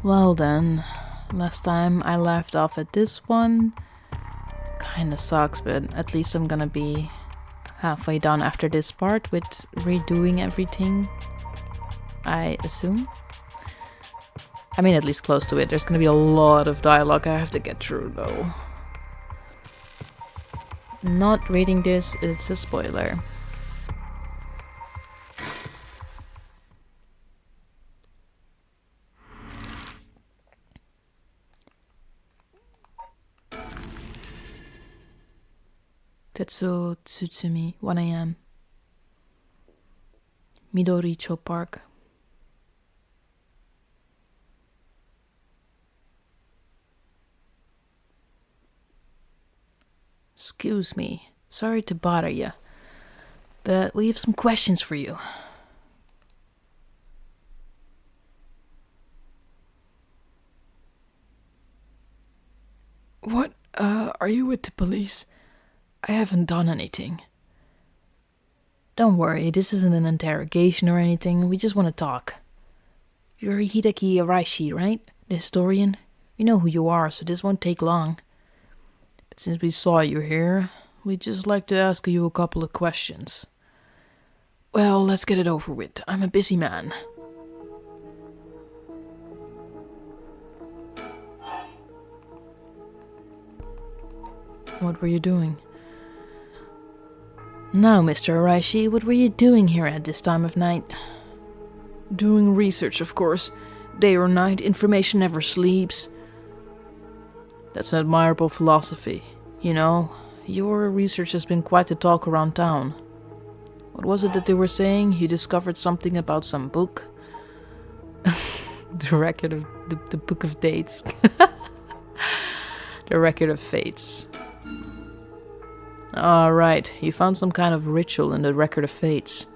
Well then, last time I left off at this one. Kinda sucks, but at least I'm gonna be halfway done after this part with redoing everything, I assume. I mean, at least close to it. There's gonna be a lot of dialogue I have to get through, though. Not reading this, it's a spoiler. Tetsuo Tsutsumi, 1 a.m. Midoricho Park. Excuse me, sorry to bother you, but we have some questions for you. What, are you with the police? I haven't done anything. Don't worry, this isn't an interrogation or anything, we just want to talk. You're Hideki Araishi, right? The historian? We know who you are, so this won't take long. But since we saw you here, we'd just like to ask you a couple of questions. Well, let's get it over with. I'm a busy man. What were you doing? Now, Mr. Araishi, what were you doing here at this time of night? Doing research, of course. Day or night, information never sleeps. That's an admirable philosophy. You know, your research has been quite the talk around town. What was it that they were saying? You discovered something about some book? The record of... the book of dates. The record of fates. Right, you found some kind of ritual in the record of fates.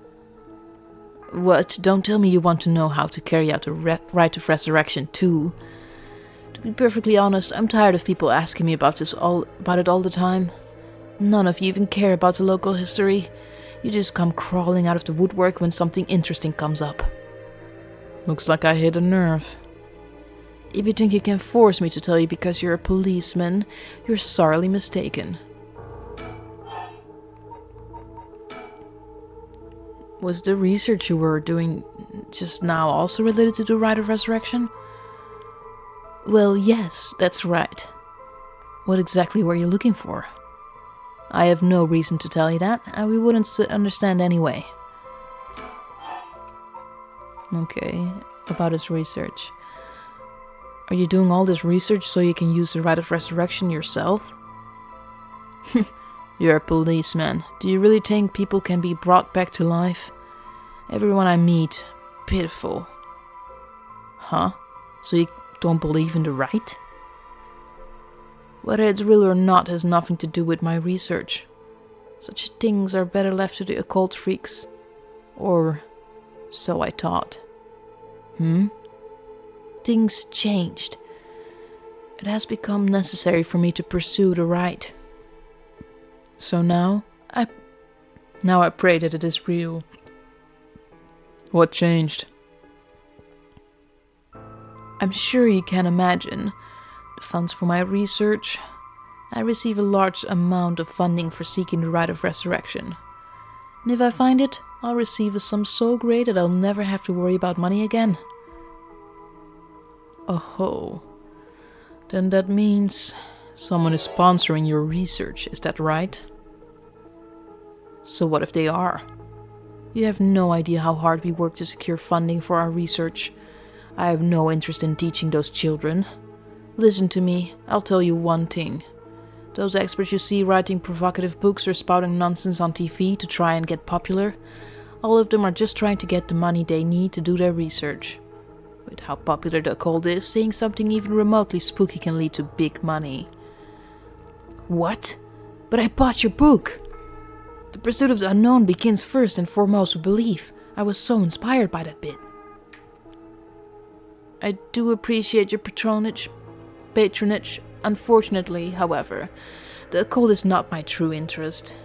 What? Don't tell me you want to know how to carry out the rite of resurrection too. To be perfectly honest, I'm tired of people asking me about it all the time. None of you even care about the local history. You just come crawling out of the woodwork when something interesting comes up. Looks like I hit a nerve. If you think you can force me to tell you because you're a policeman, you're sorely mistaken. Was the research you were doing just now also related to the rite of resurrection? Well, yes, that's right. What exactly were you looking for? I have no reason to tell you that, and we wouldn't understand anyway. Okay, about his research. Are you doing all this research so you can use the rite of resurrection yourself? You're a policeman. Do you really think people can be brought back to life? Everyone I meet, pitiful. Huh? So you don't believe in the rite? Whether it's real or not has nothing to do with my research. Such things are better left to the occult freaks. Or so I thought. Things changed. It has become necessary for me to pursue the rite. So now I pray that it is real. What changed? I'm sure you can imagine. The funds for my research. I receive a large amount of funding for seeking the rite of resurrection. And if I find it, I'll receive a sum so great that I'll never have to worry about money again. Oh, then that means someone is sponsoring your research, is that right? So what if they are? You have no idea how hard we work to secure funding for our research. I have no interest in teaching those children. Listen to me, I'll tell you one thing. Those experts you see writing provocative books or spouting nonsense on TV to try and get popular, all of them are just trying to get the money they need to do their research. With how popular the occult is, saying something even remotely spooky can lead to big money. What? But I bought your book! The pursuit of the unknown begins first and foremost with belief. I was so inspired by that bit. I do appreciate your patronage. Unfortunately, however, the occult is not my true interest.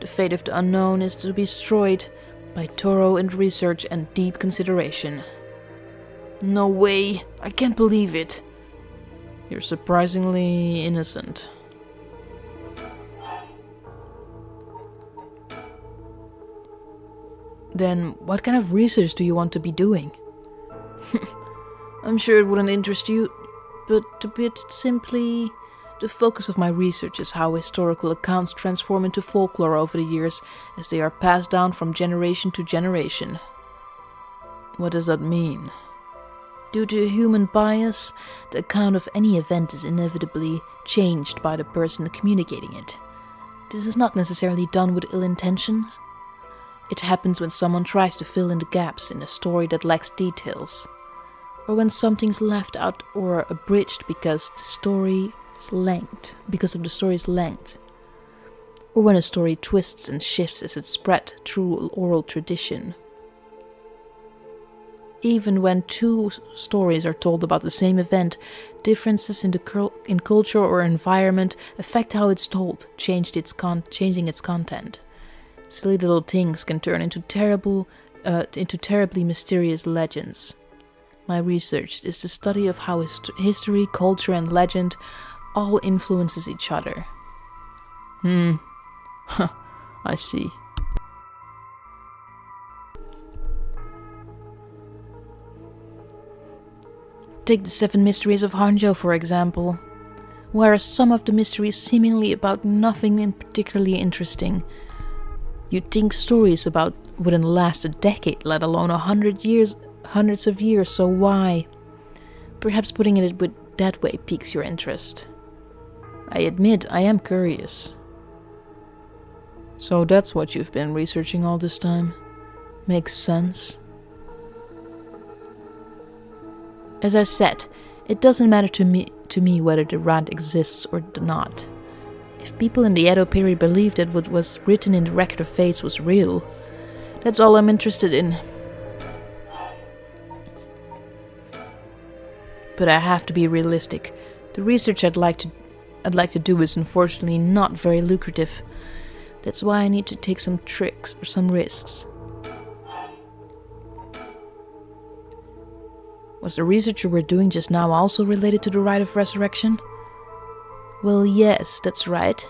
The fate of the unknown is to be destroyed by thorough research and deep consideration. No way. I can't believe it. You're surprisingly innocent. Then what kind of research do you want to be doing? I'm sure it wouldn't interest you, but to put it simply, the focus of my research is how historical accounts transform into folklore over the years as they are passed down from generation to generation. What does that mean? Due to human bias, the account of any event is inevitably changed by the person communicating it. This is not necessarily done with ill intentions. It happens when someone tries to fill in the gaps in a story that lacks details, or when something's left out or abridged because of the story's length, or when a story twists and shifts as it's spread through oral tradition. Even when two stories are told about the same event, differences in culture or environment affect how it's told, changing its content. Silly little things can turn into terribly mysterious legends. My research is the study of how history, culture, and legend all influences each other. I see. Take the 7 Mysteries of Hanzhou, for example. Whereas some of the mysteries seemingly about nothing in particularly interesting, you'd think stories about wouldn't last a decade, let alone 100 years, hundreds of years, so why? Perhaps putting it that way piques your interest. I admit, I am curious. So that's what you've been researching all this time? Makes sense. As I said, it doesn't matter to me whether the rat exists or not. If people in the Edo period believed that what was written in the Record of Fates was real, that's all I'm interested in. But I have to be realistic. The research I'd like to do is unfortunately not very lucrative. That's why I need to take some risks. Was the research you were doing just now also related to the rite of resurrection? Well, yes, that's right.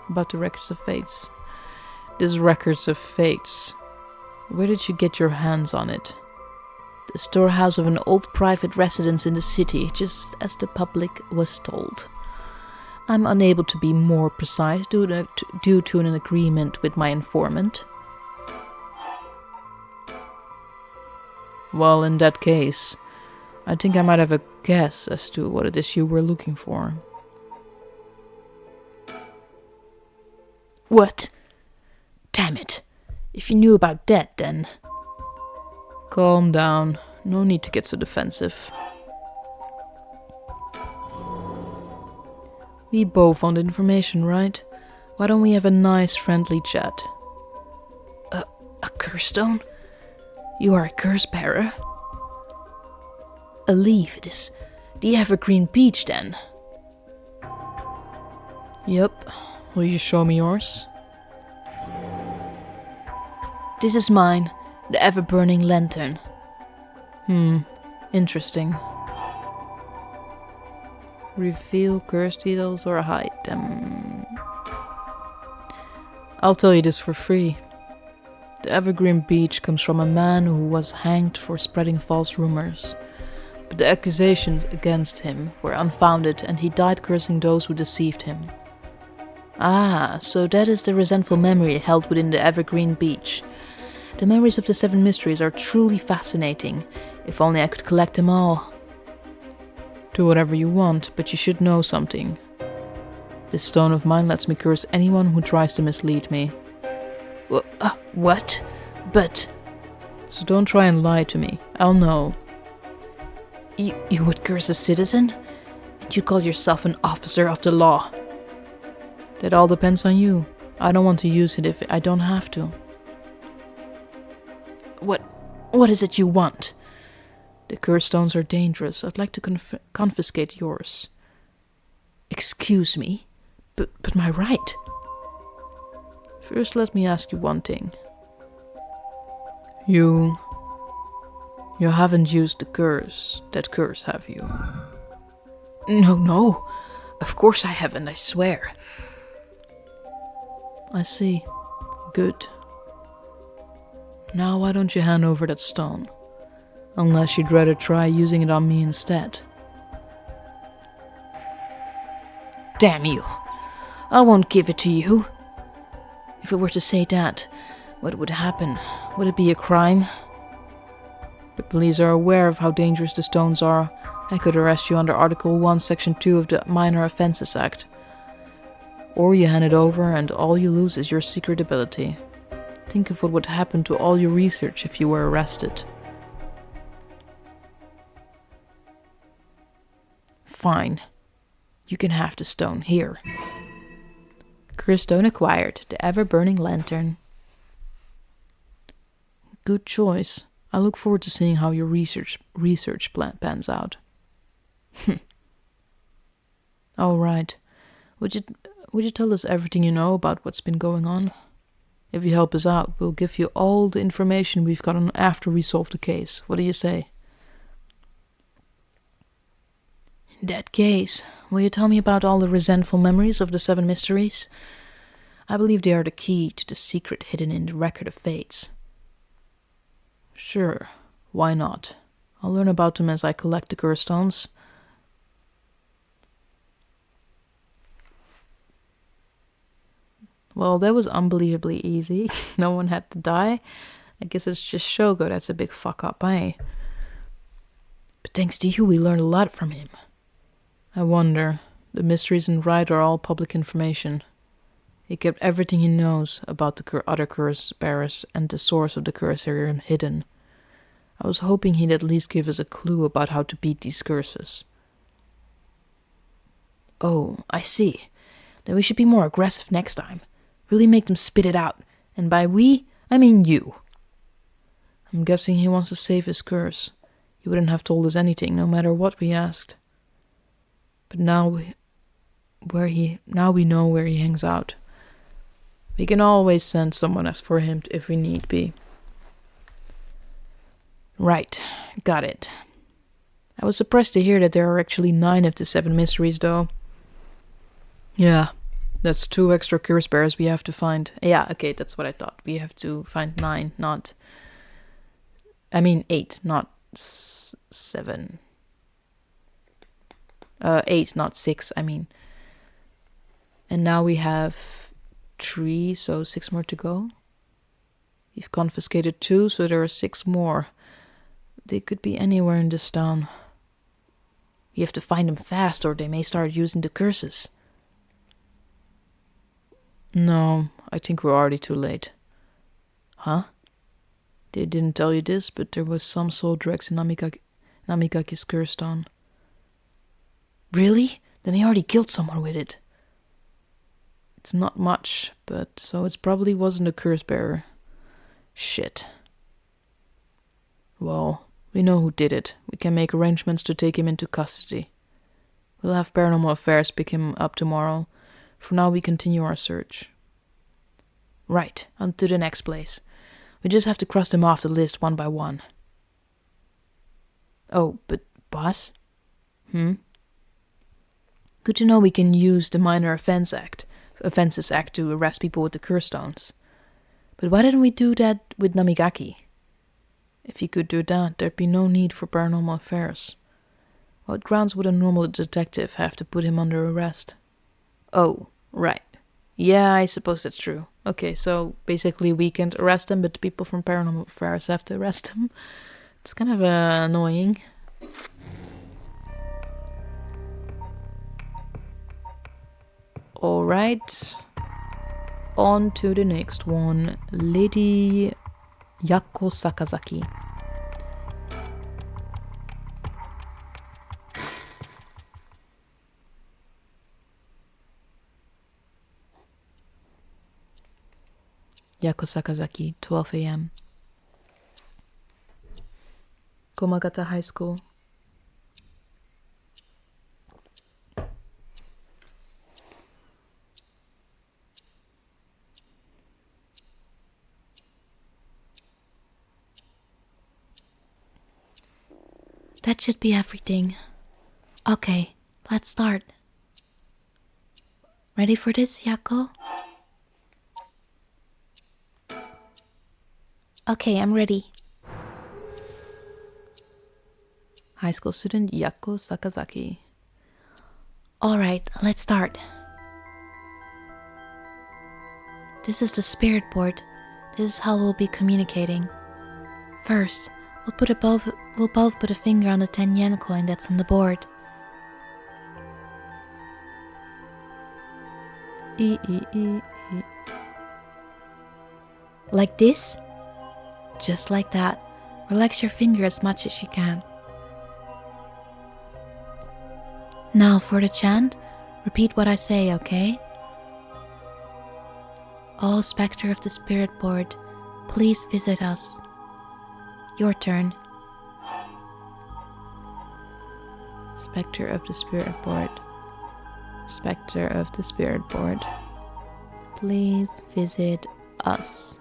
About the Records of Fates. This Records of Fates. Where did you get your hands on it? The storehouse of an old private residence in the city, just as the public was told. I'm unable to be more precise due to an agreement with my informant. Well, in that case, I think I might have a guess as to what it is you were looking for. What? Damn it. If you knew about that, then... Calm down. No need to get so defensive. We both want information, right? Why don't we have a nice friendly chat? A curse stone? You are a curse bearer? A leaf, it is the evergreen beech then. Yep. Will you show me yours? This is mine, the ever-burning lantern. Interesting. Reveal curse details or hide them. I'll tell you this for free. The evergreen beech comes from a man who was hanged for spreading false rumors. But the accusations against him were unfounded and he died cursing those who deceived him. Ah, so that is the resentful memory held within the evergreen beech. The memories of the 7 mysteries are truly fascinating. If only I could collect them all. Do whatever you want, but you should know something. This stone of mine lets me curse anyone who tries to mislead me. What? But... So don't try and lie to me. I'll know. You would curse a citizen? And you call yourself an officer of the law? That all depends on you. I don't want to use it if I don't have to. What is it you want? The curse stones are dangerous. I'd like to confiscate yours. Excuse me, but my right? First, let me ask you one thing. You haven't used that curse, have you? No. Of course I haven't, I swear. I see. Good. Now why don't you hand over that stone? Unless you'd rather try using it on me instead. Damn you. I won't give it to you. If I were to say that, what would happen? Would it be a crime? The police are aware of how dangerous the stones are. I could arrest you under Article 1, Section 2 of the Minor Offences Act. Or you hand it over and all you lose is your secret ability. Think of what would happen to all your research if you were arrested. Fine. You can have the stone here. Cursed stone acquired, the ever-burning lantern. Good choice. I look forward to seeing how your research pans out. All right. Would you tell us everything you know about what's been going on? If you help us out, we'll give you all the information we've gotten after we solve the case. What do you say? In that case, will you tell me about all the resentful memories of the 7 mysteries? I believe they are the key to the secret hidden in the Record of Fates. Sure, why not? I'll learn about them as I collect the curse stones. Well, that was unbelievably easy. No one had to die. I guess it's just Shogo that's a big fuck up, eh? But thanks to you, we learned a lot from him. I wonder. The mysteries and rite are all public information. He kept everything he knows about the other curse bearers and the source of the curse area hidden. I was hoping he'd at least give us a clue about how to beat these curses. Oh, I see. Then we should be more aggressive next time. Really make them spit it out. And by we, I mean you. I'm guessing he wants to save his curse. He wouldn't have told us anything, no matter what we asked. But now we know where he hangs out. We can always send someone else for him if we need be. Right, got it. I was surprised to hear that there are actually 9 of the 7 mysteries, though. Yeah, that's 2 extra curse bearers we have to find. Yeah, okay, that's what I thought. We have to find 9, 8, not 7. 8, not 6, And now we have 3, so 6 more to go. We've confiscated 2, so there are 6 more. They could be anywhere in this town. We have to find them fast, or they may start using the curses. No, I think we're already too late. Huh? They didn't tell you this, but there was some soul dregs in Namigaki's curse stone. Really? Then he already killed someone with it. It's not much, but so it probably wasn't a curse bearer. Shit. Well, we know who did it. We can make arrangements to take him into custody. We'll have Paranormal Affairs pick him up tomorrow. For now, we continue our search. Right, on to the next place. We just have to cross them off the list one by one. Oh, but boss? Good to know we can use the Minor Offences Act to arrest people with the curse stones. But why didn't we do that with Namigaki? If you could do that, there'd be no need for Paranormal Affairs. What grounds would a normal detective have to put him under arrest? Oh, right. Yeah, I suppose that's true. Okay, so basically we can't arrest him, but the people from Paranormal Affairs have to arrest him. It's kind of annoying. Alright. On to the next one. Lady Yako Sakazaki. Yako Sakazaki, 12 a.m. Komagata High School. that should be everything. Okay, let's start. Ready for this, Yako? Okay, I'm ready. High school student Yako Sakazaki. Alright, let's start. This is the spirit board. This is how we'll be communicating. First, we'll both put a finger on the 10 yen coin that's on the board. Like this? Just like that. Relax your finger as much as you can. Now for the chant, repeat what I say, okay? All spectre of the spirit board, please visit us. Your turn. Spectre of the spirit board. Spectre of the spirit board. Please visit us.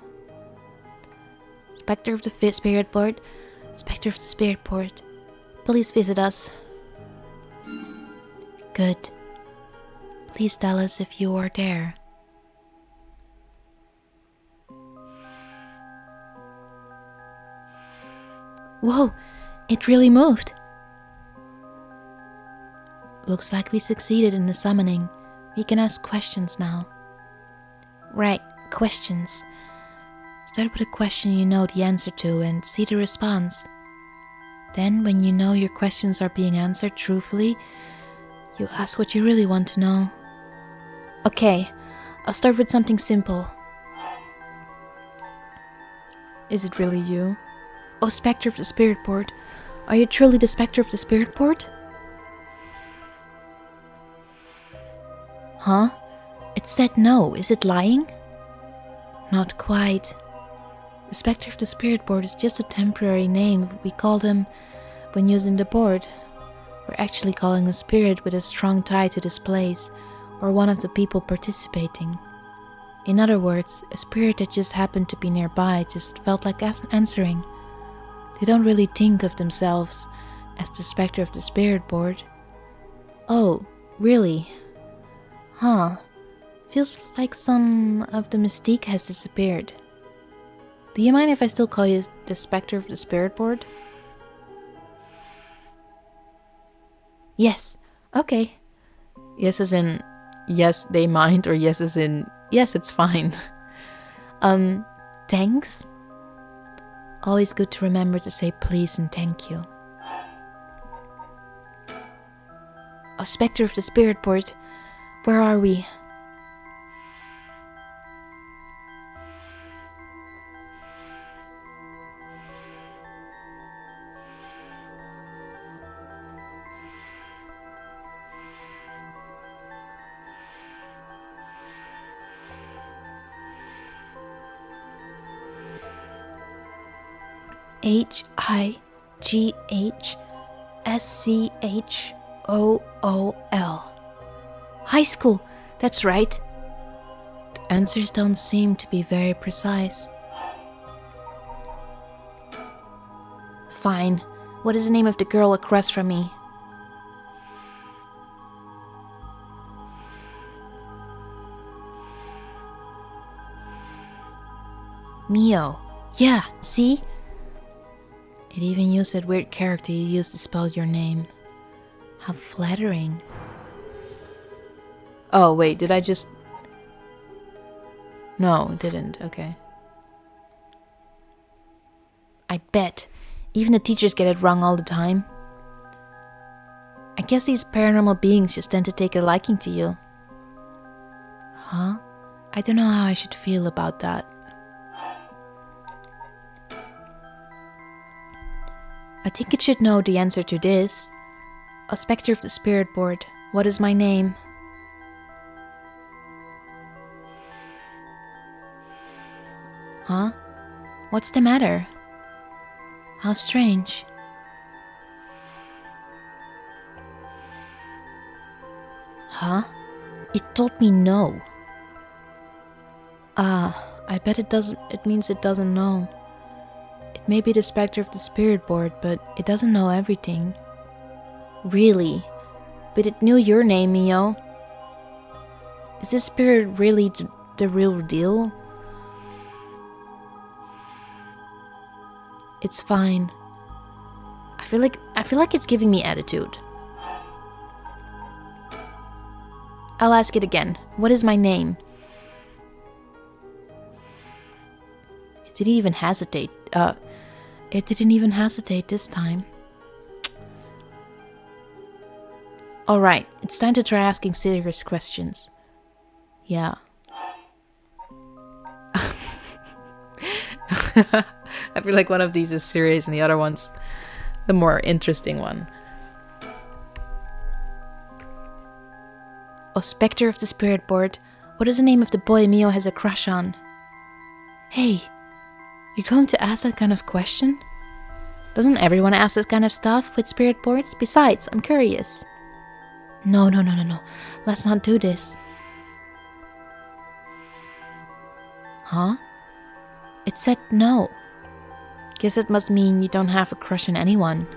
Spectre of the spirit board. Spectre of the spirit board. Please visit us. Good. Please tell us if you are there. Whoa, it really moved. Looks like we succeeded in the summoning. We can ask questions now. Right, questions. Start with a question you know the answer to and see the response. Then, when you know your questions are being answered truthfully, you ask what you really want to know. Okay, I'll start with something simple. Is it really you? Oh, Spectre of the Spirit Board, are you truly the Spectre of the Spirit Board? Huh? It said no, is it lying? Not quite. The Spectre of the Spirit Board is just a temporary name we call them when using the board. We're actually calling a spirit with a strong tie to this place, or one of the people participating. In other words, a spirit that just happened to be nearby just felt like answering. They don't really think of themselves as the Spectre of the Spirit Board. Oh, really? Huh. Feels like some of the mystique has disappeared. Do you mind if I still call you the Spectre of the Spirit Board? Yes. Okay. Yes as in, yes, they mind, or yes as in, yes, it's fine. Thanks. Always good to remember to say please and thank you. Oh, Spectre of the Spirit Board, where are we? HIGHSCHOOL. High school, that's right. The answers don't seem to be very precise. Fine. What is the name of the girl across from me? Mio. Yeah, see? It even used that weird character you used to spell your name. How flattering. Oh, wait, did I just... No, it didn't. Okay. I bet. Even the teachers get it wrong all the time. I guess these paranormal beings just tend to take a liking to you. Huh? I don't know how I should feel about that. I think it should know the answer to this. A Spectre of the Spirit Board. What is my name? Huh? What's the matter? How strange. Huh? It told me no. I bet it doesn't. It means it doesn't know. It It may be the specter of the spirit board, but it doesn't know everything. Really? But it knew your name, Mio. Is this spirit really the real deal? It's fine. I feel like it's giving me attitude. I'll ask it again. What is my name? It didn't even hesitate. It didn't even hesitate this time. Alright, it's time to try asking serious questions. Yeah. I feel like one of these is serious and the other one's the more interesting one. Oh, Spectre of the Spirit Board, what is the name of the boy Mio has a crush on? Hey, you're going to ask that kind of question? Doesn't everyone ask that kind of stuff with spirit boards? Besides, I'm curious. No. Let's not do this. Huh? It said no. Guess it must mean you don't have a crush on anyone.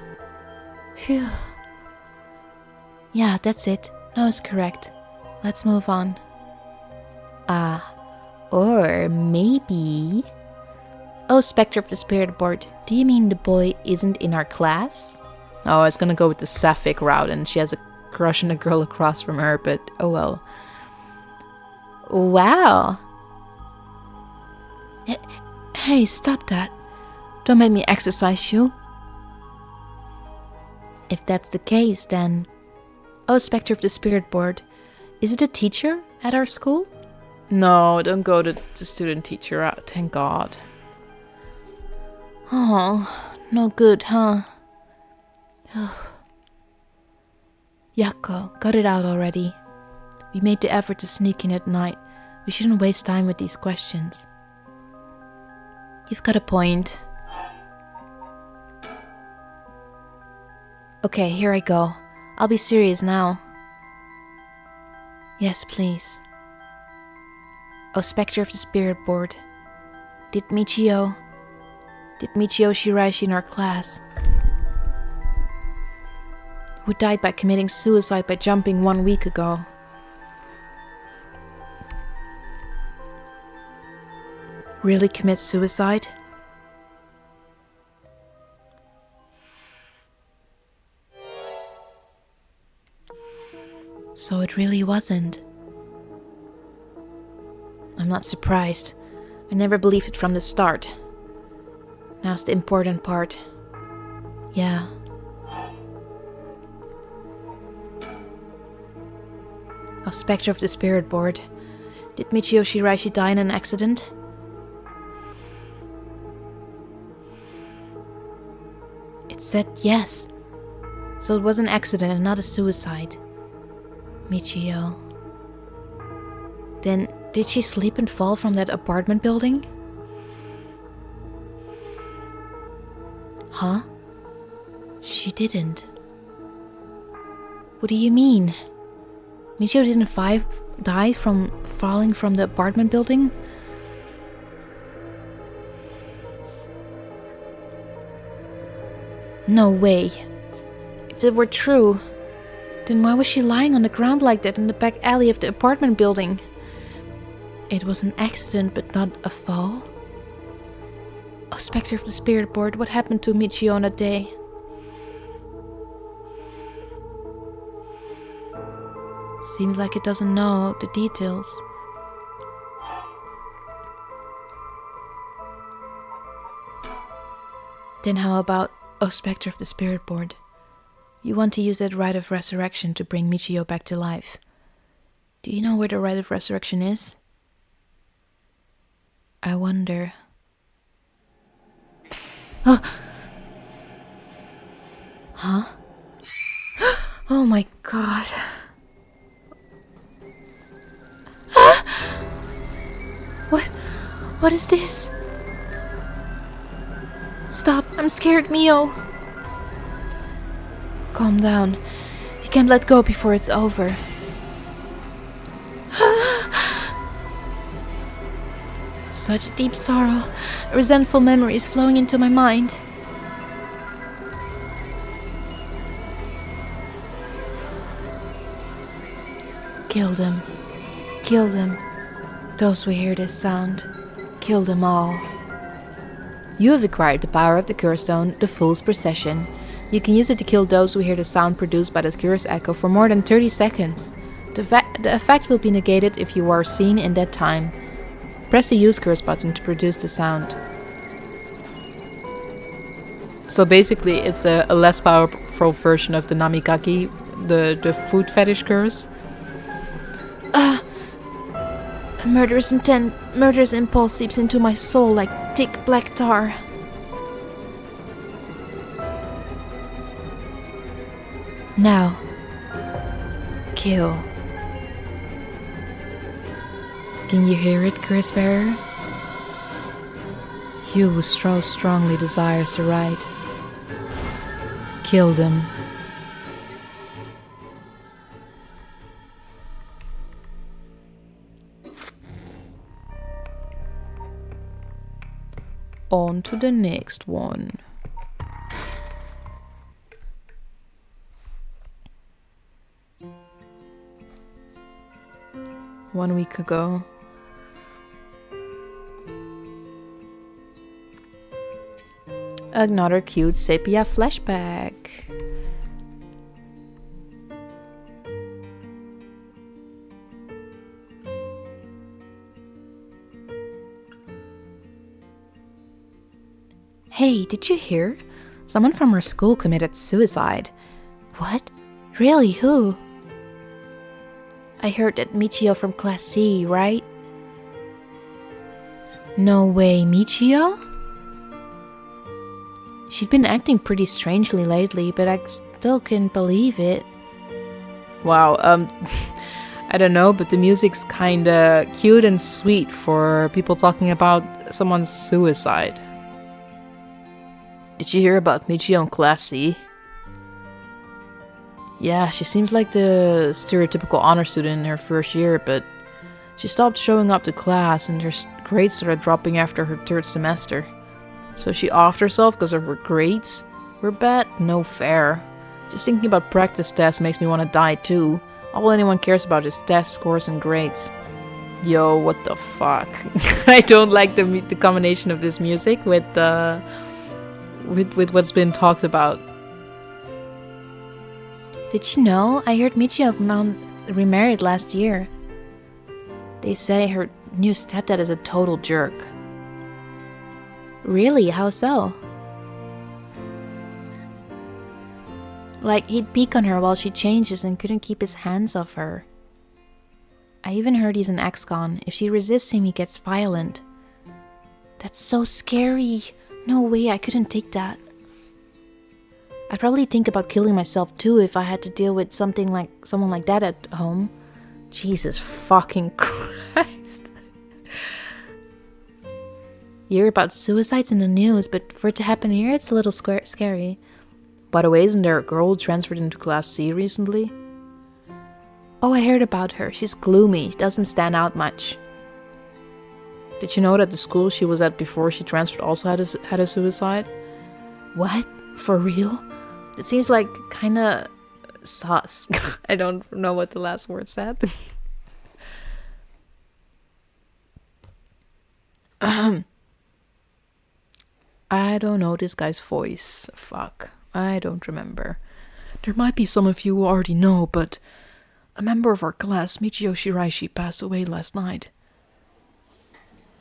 Phew. Yeah, that's it. No is correct. Let's move on. Or maybe... Oh, Spectre of the Spirit Board, do you mean the boy isn't in our class? Oh, I was gonna go with the sapphic route and she has a crush on a girl across from her, but oh well. Wow. Hey, stop that. Don't make me exercise you. If that's the case, then... Oh, Spectre of the Spirit Board, is it a teacher at our school? No, don't go to the student teacher route, thank God. Oh, no good, huh? Yako, got it out already. We made the effort to sneak in at night. We shouldn't waste time with these questions. You've got a point. Okay, here I go. I'll be serious now. Yes, please. Oh, Spectre of the Spirit Board. Did Michio Shiraishi in our class, who died by committing suicide by jumping 1 week ago, really commit suicide? So it really wasn't. I'm not surprised. I never believed it from the start. Now's the important part. Yeah. Oh, Spectre of the Spirit Board. Did Michio Shiraishi die in an accident? It said yes. So it was an accident and not a suicide. Michio. Then, did she slip and fall from that apartment building? Huh? She didn't. What do you mean? Michio didn't die from falling from the apartment building? No way. If that were true, then why was she lying on the ground like that in the back alley of the apartment building? It was an accident, but not a fall. Oh, Spectre of the Spirit Board, what happened to Michio on that day? Seems like it doesn't know the details. Then how about, oh, Spectre of the Spirit Board? You want to use that rite of resurrection to bring Michio back to life. Do you know where the rite of resurrection is? I wonder... Oh. Huh? Oh my god. What is this? Stop, I'm scared, Mio. Calm down. You can't let go before it's over. such deep sorrow. Resentful memories flowing into my mind. Kill them. Kill them. Those who hear this sound. Kill them all. You have acquired the power of the Curse Stone, the Fool's Procession. You can use it to kill those who hear the sound produced by the Curse Echo for more than 30 seconds. The effect will be negated if you are seen in that time. Press the Use Curse button to produce the sound. So basically it's a less powerful version of the Namikaki, the food fetish curse. A murderous impulse seeps into my soul like thick black tar. Now, kill. Can you hear it, Curse Bearer? You who so strongly desires the right. Kill them. On to the next one. One week ago. Another cute sepia flashback. Hey, did you hear? Someone from our school committed suicide. What? Really? Who? I heard that Michio from Class C, right? No way, Michio? She'd been acting pretty strangely lately, but I still couldn't believe it. Wow, I don't know, but the music's kinda cute and sweet for people talking about someone's suicide. Did you hear about Michio in Class C? Yeah, she seems like the stereotypical honor student in her first year, but she stopped showing up to class and her grades started dropping after her third semester. So she offed herself because of her grades were bad? No fair. Just thinking about practice tests makes me want to die too. All anyone cares about is test scores and grades. Yo, what the fuck? I don't like the combination of this music with what's been talked about. Did you know? I heard Michio remarried last year. They say her new stepdad is a total jerk. Really? How so? Like, he'd peek on her while she changes and couldn't keep his hands off her. I even heard he's an ex-con. If she resists him, he gets violent. That's so scary. No way, I couldn't take that. I'd probably think about killing myself too if I had to deal with someone like that at home. Jesus fucking Christ. You hear about suicides in the news, but for it to happen here, it's a little scary. By the way, isn't there a girl who transferred into Class C recently? Oh, I heard about her. She's gloomy. Doesn't stand out much. Did you know that the school she was at before she transferred also had a suicide? What? For real? It seems like kinda sus. I don't know what the last word said. I don't know this guy's voice. Fuck. I don't remember. There might be some of you who already know, but a member of our class, Michio Shiraishi, passed away last night.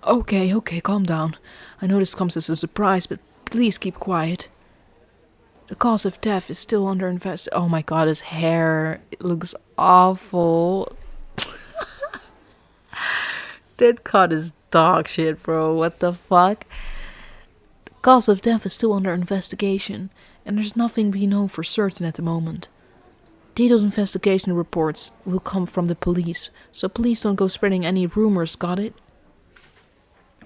Okay, calm down. I know this comes as a surprise, but please keep quiet. The cause of death is still under investigation. Oh my god, his hair. It looks awful. That cut is dog shit, bro. What the fuck? The cause of death is still under investigation, and there's nothing we know for certain at the moment. Detailed investigation reports will come from the police, so please don't go spreading any rumors, got it?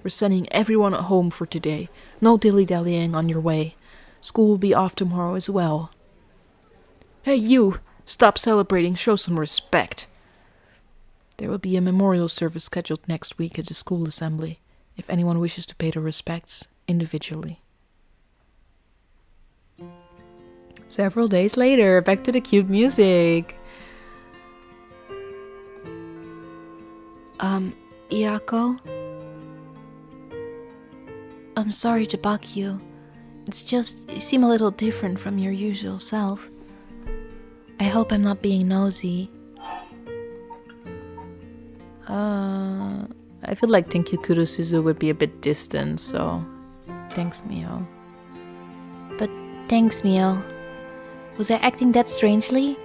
We're sending everyone at home for today. No dilly-dallying on your way. School will be off tomorrow as well. Hey you! Stop celebrating, show some respect. There will be a memorial service scheduled next week at the school assembly. if anyone wishes to pay their respects individually. Several days later, back to the cute music. Yako? I'm sorry to bug you. It's just, you seem a little different from your usual self. I hope I'm not being nosy. I feel like Tenkyu Suzu would be a bit distant, so thanks, Mio. But thanks, Mio. Was I acting that strangely?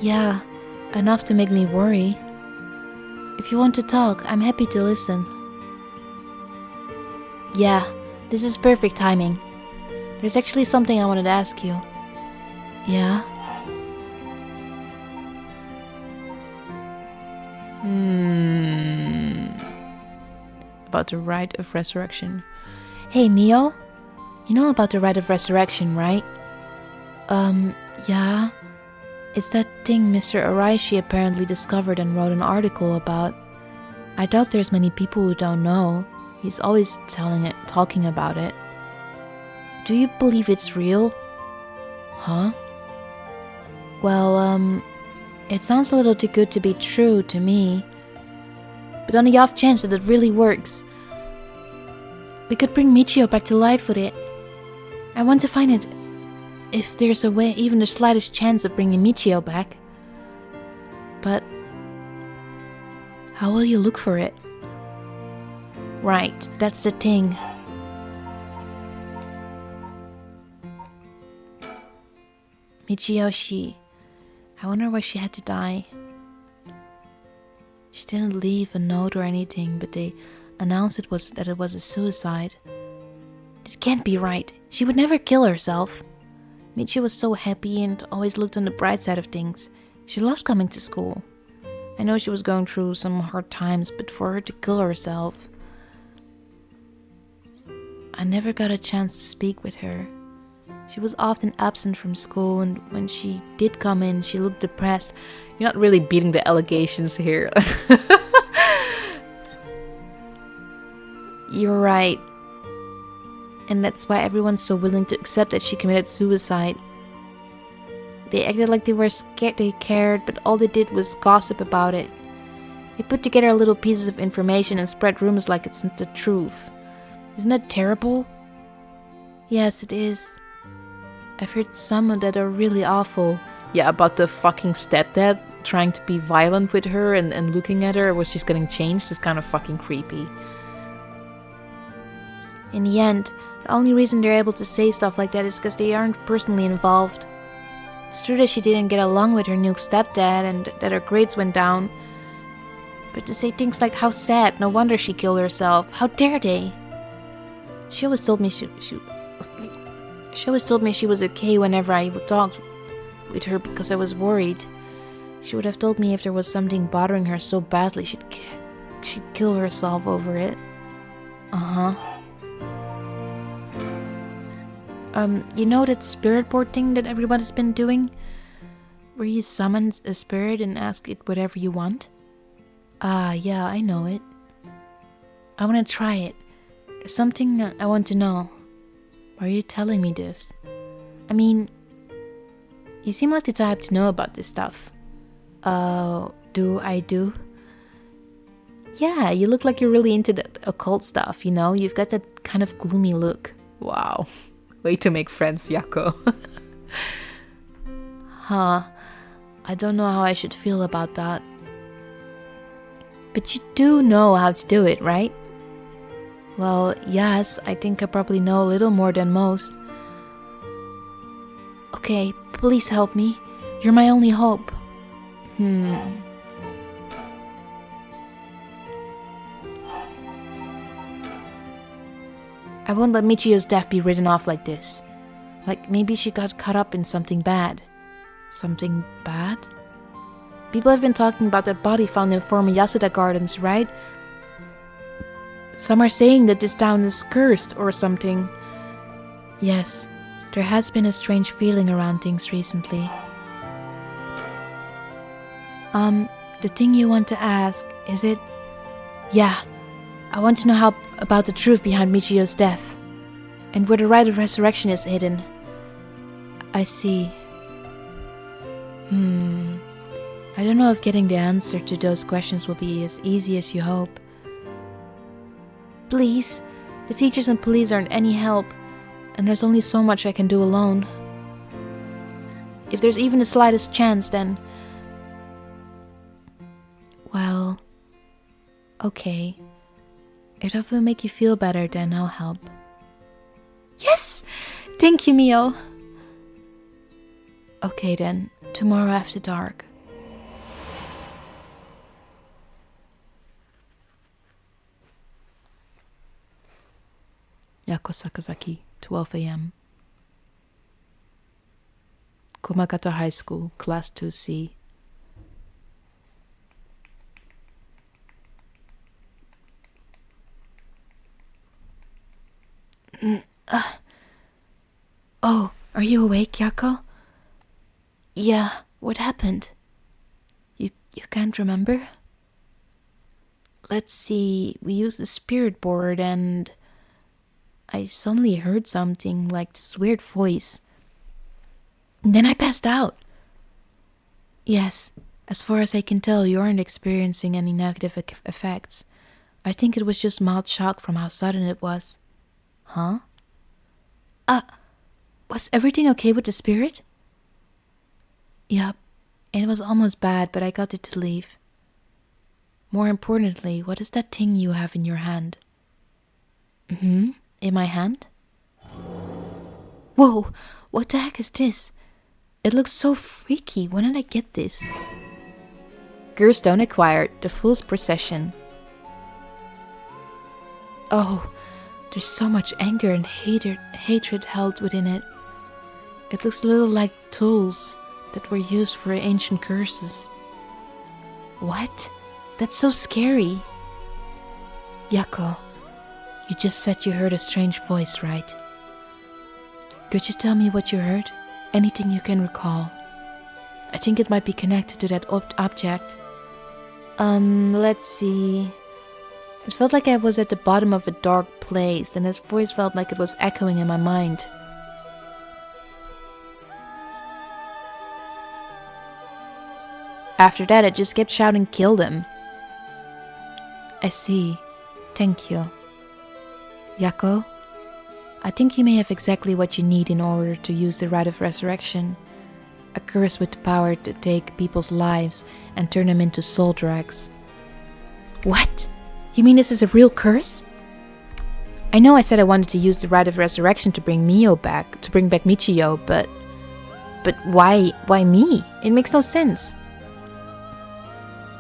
Yeah, enough to make me worry. If you want to talk, I'm happy to listen. Yeah, this is perfect timing. There's actually something I wanted to ask you. Yeah? About the rite of resurrection. Hey, Mio? You know about the rite of resurrection, right? Yeah. It's that thing Mr. Araishi apparently discovered and wrote an article about. I doubt there's many people who don't know. He's always talking about it. Do you believe it's real? Huh? Well, it sounds a little too good to be true to me. But on the off chance that it really works, we could bring Michio back to life with it. I want to find it. If there's a way, even the slightest chance of bringing Michio back. But how will you look for it? Right, that's the thing. Michiyoshi. I wonder why she had to die. She didn't leave a note or anything, but they announced that it was a suicide. It can't be right. She would never kill herself. Michi was so happy and always looked on the bright side of things. She loved coming to school. I know she was going through some hard times, but for her to kill herself... I never got a chance to speak with her. She was often absent from school, and when she did come in, she looked depressed. You're not really beating the allegations here. You're right. And that's why everyone's so willing to accept that she committed suicide. They acted like they were scared, they cared, but all they did was gossip about it. They put together little pieces of information and spread rumors like it's not the truth. Isn't that terrible? Yes, it is. I've heard some that are really awful. Yeah, about the fucking stepdad trying to be violent with her and looking at her while she's getting changed is kind of fucking creepy. In the end, the only reason they're able to say stuff like that is because they aren't personally involved. It's true that she didn't get along with her new stepdad and that her grades went down. But to say things like how sad, no wonder she killed herself, how dare they? She always told me she always told me she was okay whenever I would talk with her because I was worried. She would have told me if there was something bothering her so badly she'd kill herself over it. You know that spirit board thing that everyone has been doing? Where you summon a spirit and ask it whatever you want? Yeah, I know it. I want to try it. There's something that I want to know. Why are you telling me this? I mean, you seem like the type to know about this stuff. Do I do? Yeah, you look like you're really into the occult stuff, you know? You've got that kind of gloomy look. Wow. Way to make friends, Yako. Huh. I don't know how I should feel about that. But you do know how to do it, right? Well, yes, I think I probably know a little more than most. Okay, please help me. You're my only hope. I won't let Michio's death be written off like this. Like maybe she got caught up in something bad. Something bad? People have been talking about that body found in former Yasuda Gardens, right? Some are saying that this town is cursed or something. Yes, there has been a strange feeling around things recently. The thing you want to ask, is it? Yeah, I want to know how about the truth behind Michio's death, and where the rite of resurrection is hidden. I see. I don't know if getting the answer to those questions will be as easy as you hope. Please, the teachers and police aren't any help, and there's only so much I can do alone. If there's even the slightest chance, then... Well... Okay. If that will make you feel better, then I'll help. Yes! Thank you, Mio! Okay then, tomorrow after dark. Yako Sakazaki, 12 a.m. Komagata High School, Class 2C. Oh, are you awake, Yako? Yeah, what happened? You can't remember? Let's see, we used the spirit board and... I suddenly heard something like this weird voice. And then I passed out. Yes, as far as I can tell, you aren't experiencing any negative effects. I think it was just mild shock from how sudden it was. Huh? Was everything okay with the spirit? Yup, it was almost bad, but I got it to leave. More importantly, what is that thing you have in your hand? In my hand? Whoa, what the heck is this? It looks so freaky. When did I get this? Gearstone acquired, the Fool's Procession. Oh, there's so much anger and hatred held within it. It looks a little like tools that were used for ancient curses. What? That's so scary. Yako, you just said you heard a strange voice, right? Could you tell me what you heard? Anything you can recall? I think it might be connected to that object. Let's see. It felt like I was at the bottom of a dark place, and his voice felt like it was echoing in my mind. After that, it just kept shouting, "Kill them." I see. Thank you. Yako, I think you may have exactly what you need in order to use the rite of resurrection. A curse with the power to take people's lives and turn them into soul drags. What? You mean this is a real curse? I know I said I wanted to use the rite of resurrection to bring back Michio, but why me? It makes no sense.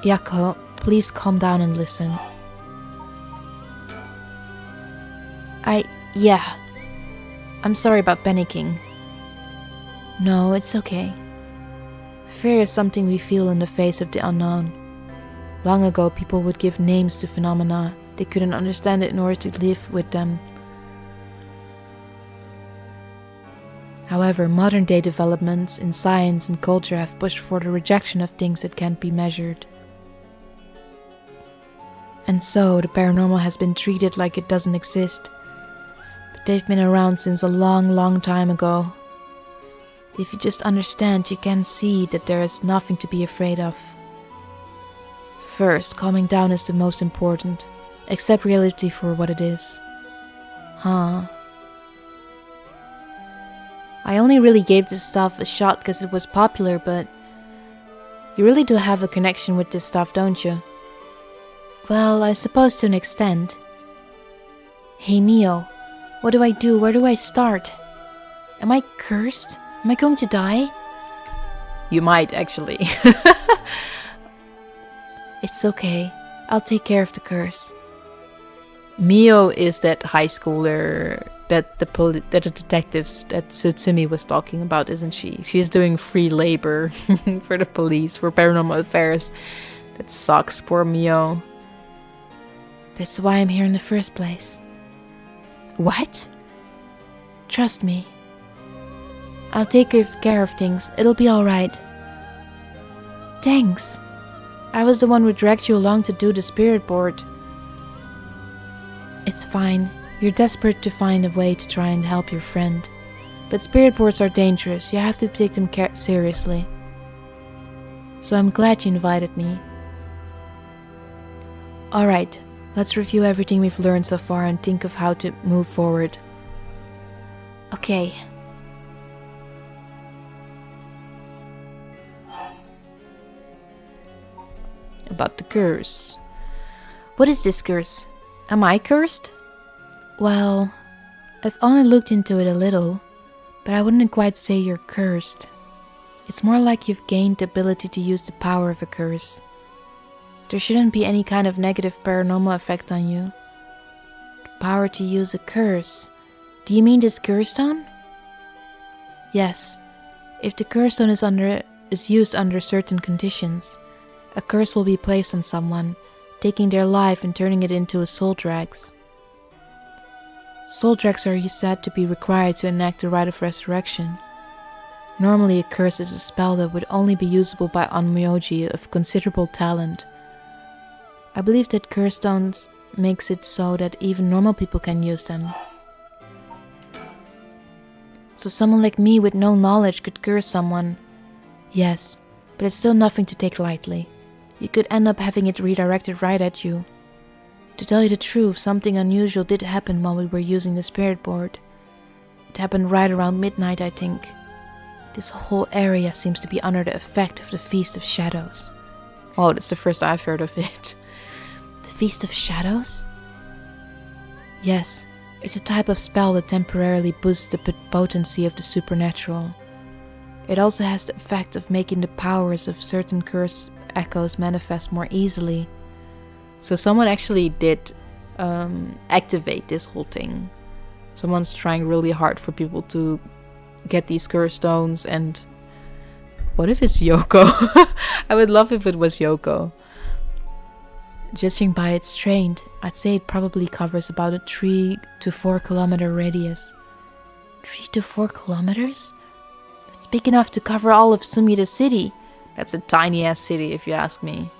Yako, please calm down and listen. I'm sorry about panicking. No, it's okay. Fear is something we feel in the face of the unknown. Long ago, people would give names to phenomena. They couldn't understand it in order to live with them. However, modern-day developments in science and culture have pushed for the rejection of things that can't be measured. And so, the paranormal has been treated like it doesn't exist. But they've been around since a long, long time ago. If you just understand, you can see that there is nothing to be afraid of. First, calming down is the most important. Accept reality for what it is. Huh. I only really gave this stuff a shot because it was popular, but you really do have a connection with this stuff, don't you? Well, I suppose to an extent. Hey Mio, what do I do? Where do I start? Am I cursed? Am I going to die? You might, actually. It's okay. I'll take care of the curse. Mio is that high schooler that the detectives that Tsutsumi was talking about, isn't she? She's doing free labor for the police, for paranormal affairs. That sucks, poor Mio. That's why I'm here in the first place. What? Trust me. I'll take care of things. It'll be alright. Thanks. I was the one who dragged you along to do the spirit board. It's fine. You're desperate to find a way to try and help your friend. But spirit boards are dangerous. You have to take them seriously. So I'm glad you invited me. Alright, let's review everything we've learned so far and think of how to move forward. Okay. About the curse. What is this curse? Am I cursed? Well, I've only looked into it a little, but I wouldn't quite say you're cursed. It's more like you've gained the ability to use the power of a curse. There shouldn't be any kind of negative paranormal effect on you. The power to use a curse. Do you mean this curse stone? Yes. If the curse stone is used under certain conditions, a curse will be placed on someone, taking their life and turning it into a soul dregs. Soul dregs are said to be required to enact the rite of resurrection. Normally a curse is a spell that would only be usable by onmyoji of considerable talent. I believe that curse stones makes it so that even normal people can use them. So someone like me with no knowledge could curse someone. Yes, but it's still nothing to take lightly. You could end up having it redirected right at you. To tell you the truth, something unusual did happen while we were using the spirit board. It happened right around midnight, I think. This whole area seems to be under the effect of the Feast of Shadows. Oh, that's the first I've heard of it. The Feast of Shadows? Yes, it's a type of spell that temporarily boosts the potency of the supernatural. It also has the effect of making the powers of certain curse echoes manifest more easily. So someone actually did activate this whole thing. Someone's trying really hard for people to get these curse stones, and what if it's Yoko? I would love if it was Yoko. Judging by its strength, I'd say it probably covers about a 3 to 4 kilometer radius. 3 to 4 kilometers? It's big enough to cover all of Sumida City. That's a tiny ass city if you ask me.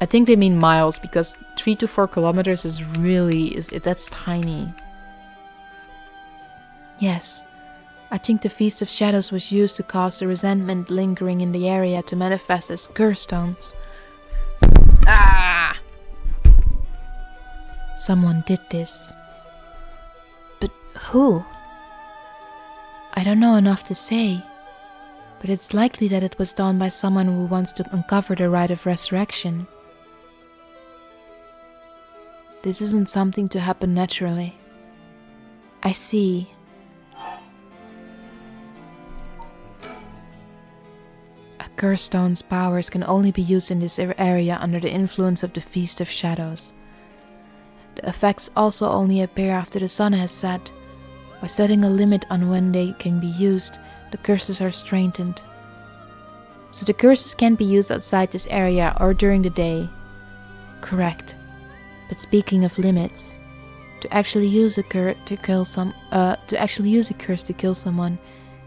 I think they mean miles, because 3 to 4 kilometers is really, that's tiny. Yes, I think the Feast of Shadows was used to cause the resentment lingering in the area to manifest as curse stones. Ah! Someone did this. But who? I don't know enough to say, but it's likely that it was done by someone who wants to uncover the rite of resurrection. This isn't something to happen naturally. I see. A curse stone's powers can only be used in this area under the influence of the Feast of Shadows. The effects also only appear after the sun has set. By setting a limit on when they can be used, the curses are strengthened. So the curses can't be used outside this area or during the day. Correct. But speaking of limits, to actually use a curse to kill someone,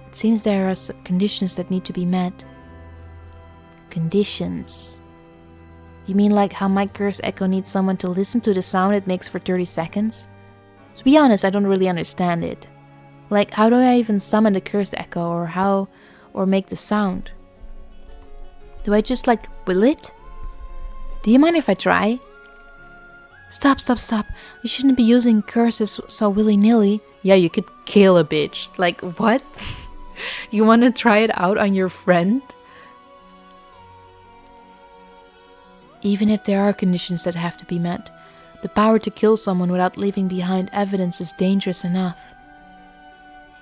it seems there are some conditions that need to be met. Conditions? You mean like how my curse echo needs someone to listen to the sound it makes for 30 seconds? To be honest, I don't really understand it. Like, how do I even summon the curse echo, or make the sound? Do I just will it? Do you mind if I try? Stop. You shouldn't be using curses so willy-nilly. Yeah, you could kill a bitch. Like, what? You want to try it out on your friend? Even if there are conditions that have to be met, the power to kill someone without leaving behind evidence is dangerous enough.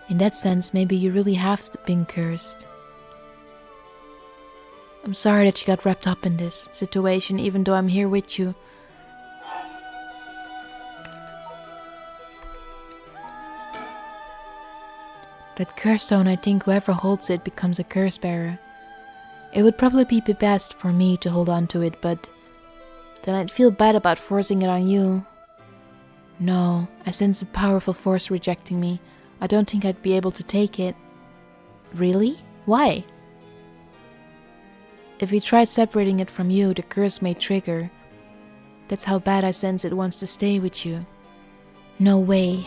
In that sense, maybe you really have been cursed. I'm sorry that you got wrapped up in this situation, even though I'm here with you. That curse stone, I think whoever holds it becomes a curse bearer. It would probably be best for me to hold on to it, but then I'd feel bad about forcing it on you. No, I sense a powerful force rejecting me. I don't think I'd be able to take it. Really? Why? If we tried separating it from you, the curse may trigger. That's how bad I sense it wants to stay with you. No way.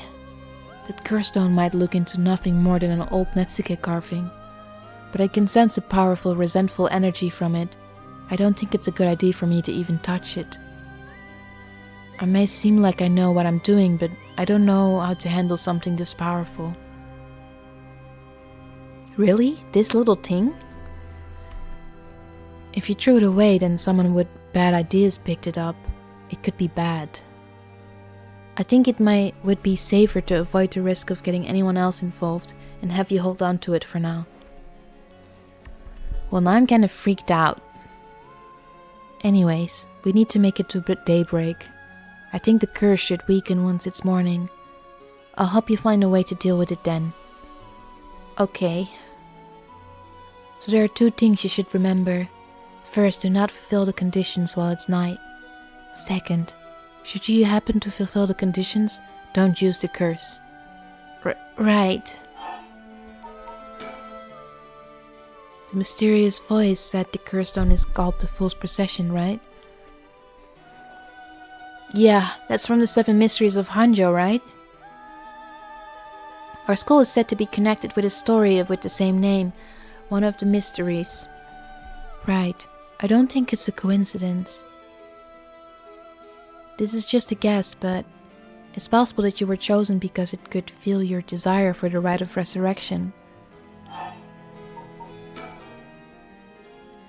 That curse stone might look into nothing more than an old Netsuke carving, but I can sense a powerful, resentful energy from it. I don't think it's a good idea for me to even touch it. I may seem like I know what I'm doing, but I don't know how to handle something this powerful. Really? This little thing? If you threw it away, then someone with bad ideas picked it up. It could be bad. I think it would be safer to avoid the risk of getting anyone else involved and have you hold on to it for now. Well, now I'm kind of freaked out. Anyways, we need to make it to daybreak. I think the curse should weaken once it's morning. I'll help you find a way to deal with it then. Okay. So there are 2 things you should remember. First, do not fulfill the conditions while it's night. Second, should you happen to fulfill the conditions, don't use the curse. Right. The mysterious voice said the curse stone is called the Fool's Procession, right? Yeah, that's from the 7 Mysteries of Hanjo, right? Our school is said to be connected with a story with the same name, one of the mysteries. Right. I don't think it's a coincidence. This is just a guess, but it's possible that you were chosen because it could feel your desire for the rite of resurrection.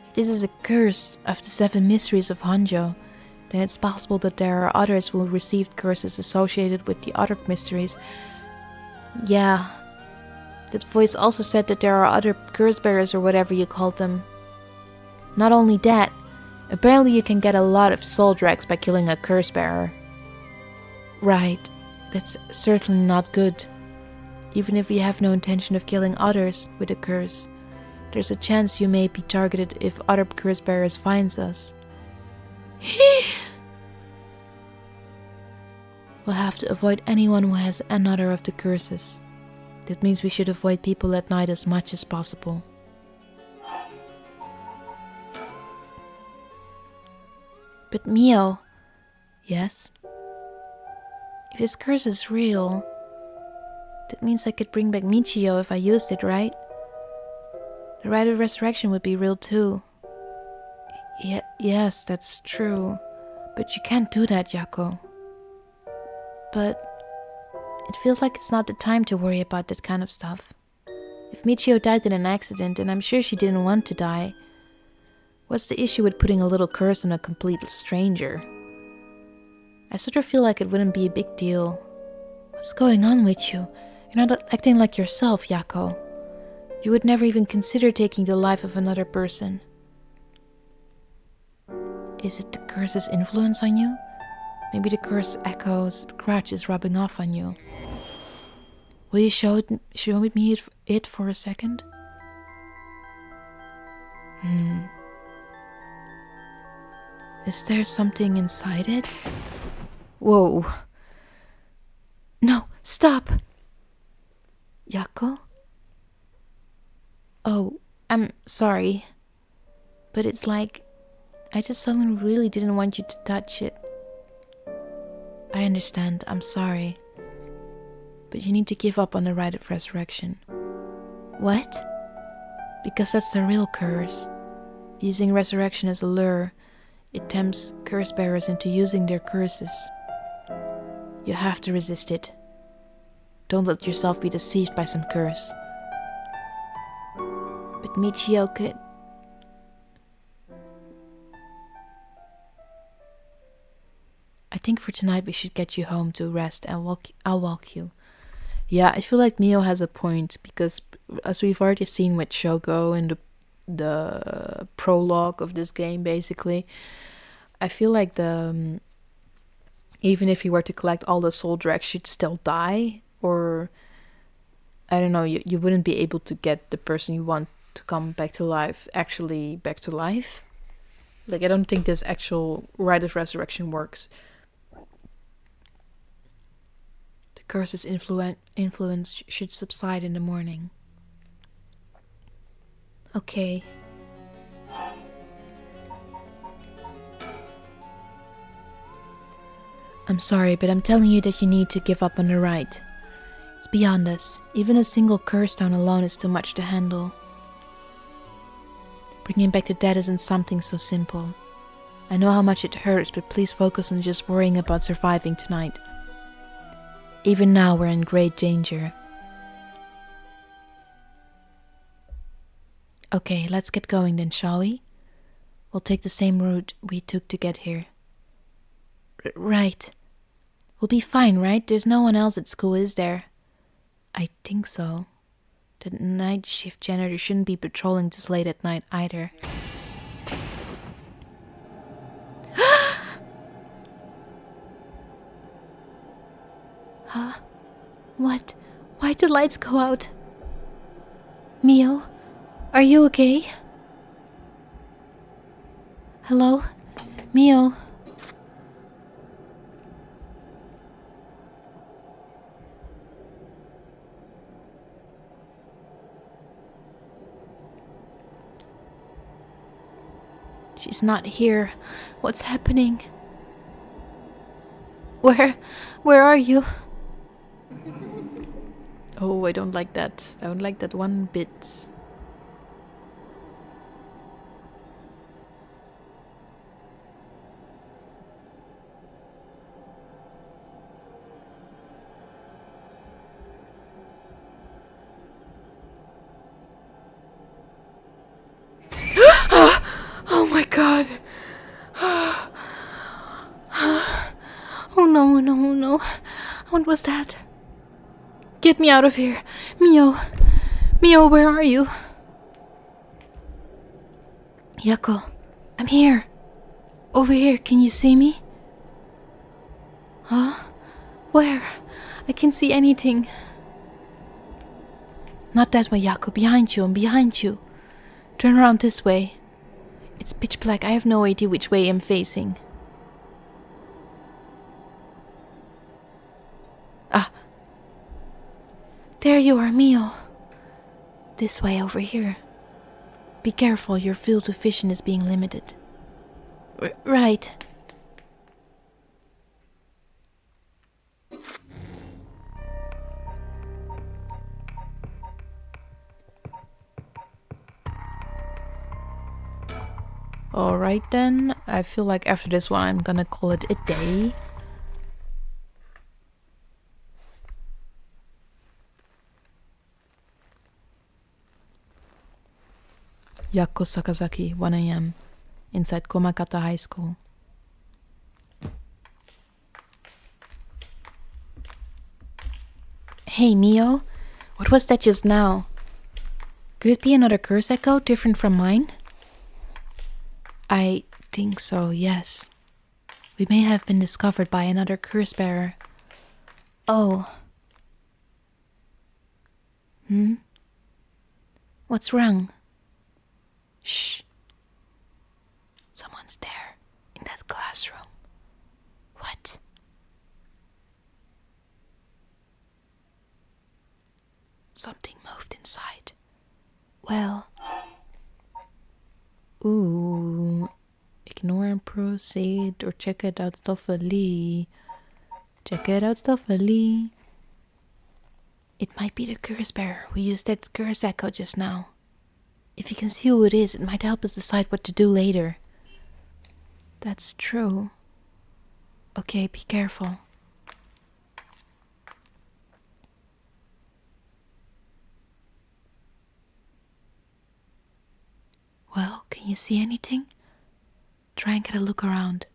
If this is a curse of the 7 Mysteries of Hanjo, then it's possible that there are others who received curses associated with the other mysteries. Yeah. That voice also said that there are other curse bearers or whatever you called them. Not only that, apparently you can get a lot of soul dregs by killing a curse bearer. Right. That's certainly not good. Even if we have no intention of killing others with a curse, there's a chance you may be targeted if other curse bearers finds us. We'll have to avoid anyone who has another of the curses. That means we should avoid people at night as much as possible. But Mio... Yes? If this curse is real, that means I could bring back Michio if I used it, right? The rite of resurrection would be real too. Yes, that's true. But you can't do that, Yako. But it feels like it's not the time to worry about that kind of stuff. If Michio died in an accident, and I'm sure she didn't want to die, what's the issue with putting a little curse on a complete stranger? I sort of feel like it wouldn't be a big deal. What's going on with you? You're not acting like yourself, Yako. You would never even consider taking the life of another person. Is it the curse's influence on you? Maybe the curse echo's grudge is rubbing off on you. Will you show me it for a second? Is there something inside it? Whoa. No, stop! Yako? Oh, I'm sorry. But it's like, I just suddenly really didn't want you to touch it. I understand, I'm sorry. But you need to give up on the rite of resurrection. What? Because that's the real curse. Using resurrection as a lure, it tempts curse bearers into using their curses. You have to resist it. Don't let yourself be deceived by some curse. But Michio could... I think for tonight we should get you home to rest and I'll walk you. Yeah, I feel like Mio has a point, because as we've already seen with Shogo in the prologue of this game, basically, I feel like even if you were to collect all the soul dregs, you'd still die, or I don't know, you wouldn't be able to get the person you want to come back to life actually back to life. Like, I don't think this actual rite of resurrection works. The curse's influence should subside in the morning. Okay. I'm sorry, but I'm telling you that you need to give up on the ride. It's beyond us. Even a single curse stone alone is too much to handle. Bringing back the dead isn't something so simple. I know how much it hurts, but please focus on just worrying about surviving tonight. Even now, we're in great danger. Okay, let's get going then, shall we? We'll take the same route we took to get here. Right. We'll be fine, right? There's no one else at school, is there? I think so. The night shift janitor shouldn't be patrolling this late at night either. Huh? What? Why'd the lights go out? Mio? Are you okay? Hello? Mio? She's not here. What's happening? Where are you? Oh, I don't like that. I don't like that one bit. Oh my god. Oh no, no, no. What was that? Get me out of here. Mio. Mio, where are you? Yako, I'm here. Over here, can you see me? Huh? Where? I can't see anything. Not that way, Yako. Behind you, I'm behind you. Turn around this way. It's pitch black. I have no idea which way I'm facing. Ah. There you are, Mio. This way, over here. Be careful, your field of vision is being limited. Right. Alright then, I feel like after this one I'm gonna call it a day. Yako Sakazaki, 1 a.m. inside Komakata High School. Hey, Mio. What was that just now? Could it be another curse echo, different from mine? I think so, yes. We may have been discovered by another curse bearer. Oh. What's wrong? Shh. Someone's there, in that classroom. What? Something moved inside. Well. Ooh. Ignore and proceed, or check it out stealthily. Check it out stealthily. It might be the curse bearer who used that curse echo just now. If you can see who it is, it might help us decide what to do later. That's true. Okay, be careful. Well, can you see anything? Try and get a look around.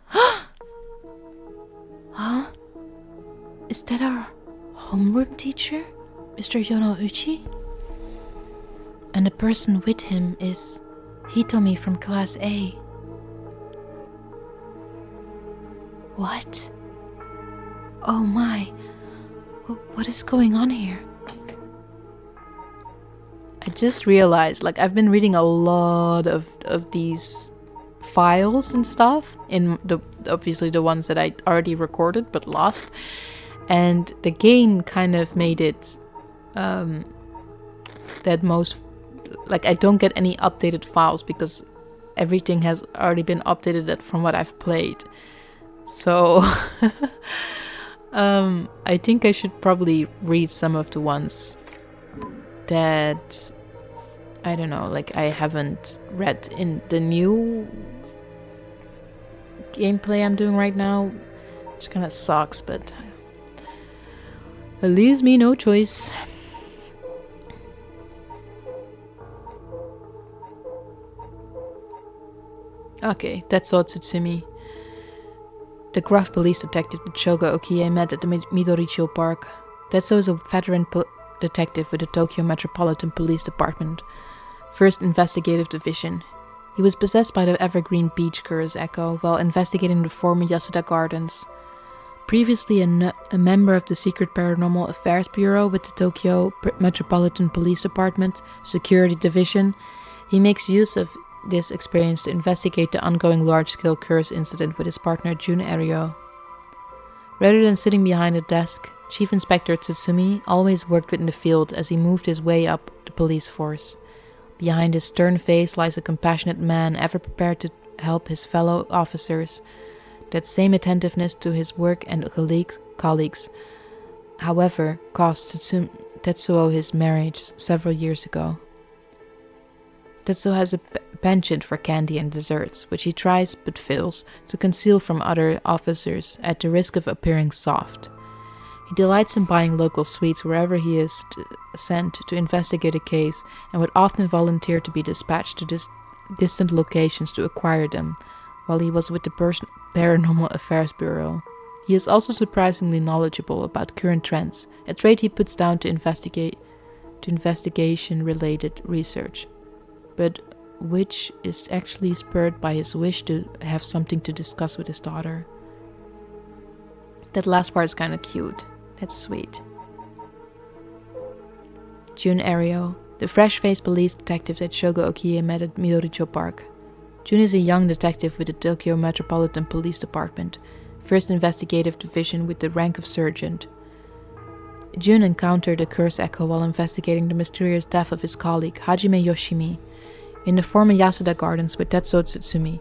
Huh? Is that our homeroom teacher, Mr. Yono Uchi? And the person with him is Hitomi from Class A. What? Oh my. What is going on here? I just realized, like, I've been reading a lot of these files and stuff, in the obviously the ones that I already recorded but lost, and the game kind of made it that most, like, I don't get any updated files because everything has already been updated from what I've played. So I think I should probably read some of the ones that, I don't know, like I haven't read in the new gameplay I'm doing right now, which kind of sucks, but it leaves me no choice. Okay, that's all Tsutsumi. The gruff police detective that Shogo Okie met at the Midoricho Park. Tetsuo is a veteran detective with the Tokyo Metropolitan Police Department, 1st Investigative Division. He was possessed by the Evergreen Beach Curse Echo while investigating the former Yasuda Gardens. Previously a member of the Secret Paranormal Affairs Bureau with the Tokyo Metropolitan Police Department Security Division, he makes use of this experience to investigate the ongoing large-scale curse incident with his partner Jun Erio. Rather than sitting behind a desk, Chief Inspector Tsutsumi always worked within the field as he moved his way up the police force. Behind his stern face lies a compassionate man ever prepared to help his fellow officers. That same attentiveness to his work and colleagues, however, cost Tetsuo his marriage several years ago. Tetsuo has a penchant for candy and desserts, which he tries but fails to conceal from other officers at the risk of appearing soft. He delights in buying local sweets wherever he is sent to investigate a case, and would often volunteer to be dispatched to distant locations to acquire them, while he was with the Paranormal Affairs Bureau. He is also surprisingly knowledgeable about current trends, a trait he puts down to investigation-related research, but which is actually spurred by his wish to have something to discuss with his daughter. That last part is kind of cute. That's sweet. Jun Erio, the fresh-faced police detective that Shogo Okie met at Midoricho Park. Jun is a young detective with the Tokyo Metropolitan Police Department, 1st Investigative Division with the rank of sergeant. Jun encountered a curse echo while investigating the mysterious death of his colleague, Hajime Yoshimi, in the former Yasuda Gardens with Tetsuo Tsutsumi.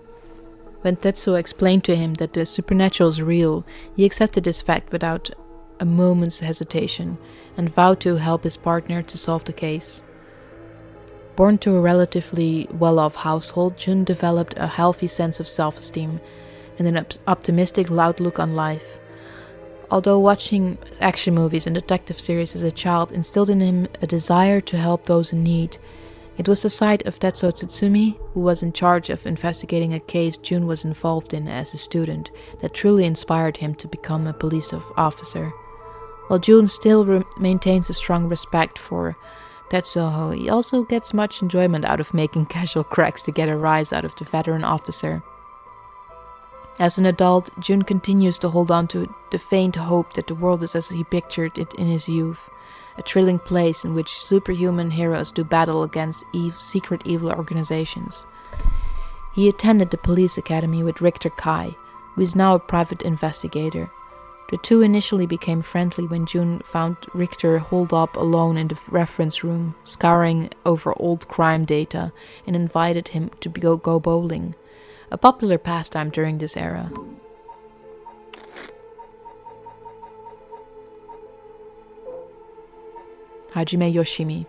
When Tetsuo explained to him that the supernatural is real, he accepted this fact without a moment's hesitation, and vowed to help his partner to solve the case. Born to a relatively well-off household, Jun developed a healthy sense of self-esteem and an optimistic outlook on life. Although watching action movies and detective series as a child instilled in him a desire to help those in need, it was the sight of Tetsuo Tsutsumi, who was in charge of investigating a case Jun was involved in as a student, that truly inspired him to become a police officer. While Jun still maintains a strong respect for Tetsuo, he also gets much enjoyment out of making casual cracks to get a rise out of the veteran officer. As an adult, Jun continues to hold on to the faint hope that the world is as he pictured it in his youth, a thrilling place in which superhuman heroes do battle against secret evil organizations. He attended the police academy with Richter Kai, who is now a private investigator. The two initially became friendly when Jun found Richter holed up alone in the reference room, scouring over old crime data, and invited him to go bowling, a popular pastime during this era. Hajime Yoshimi.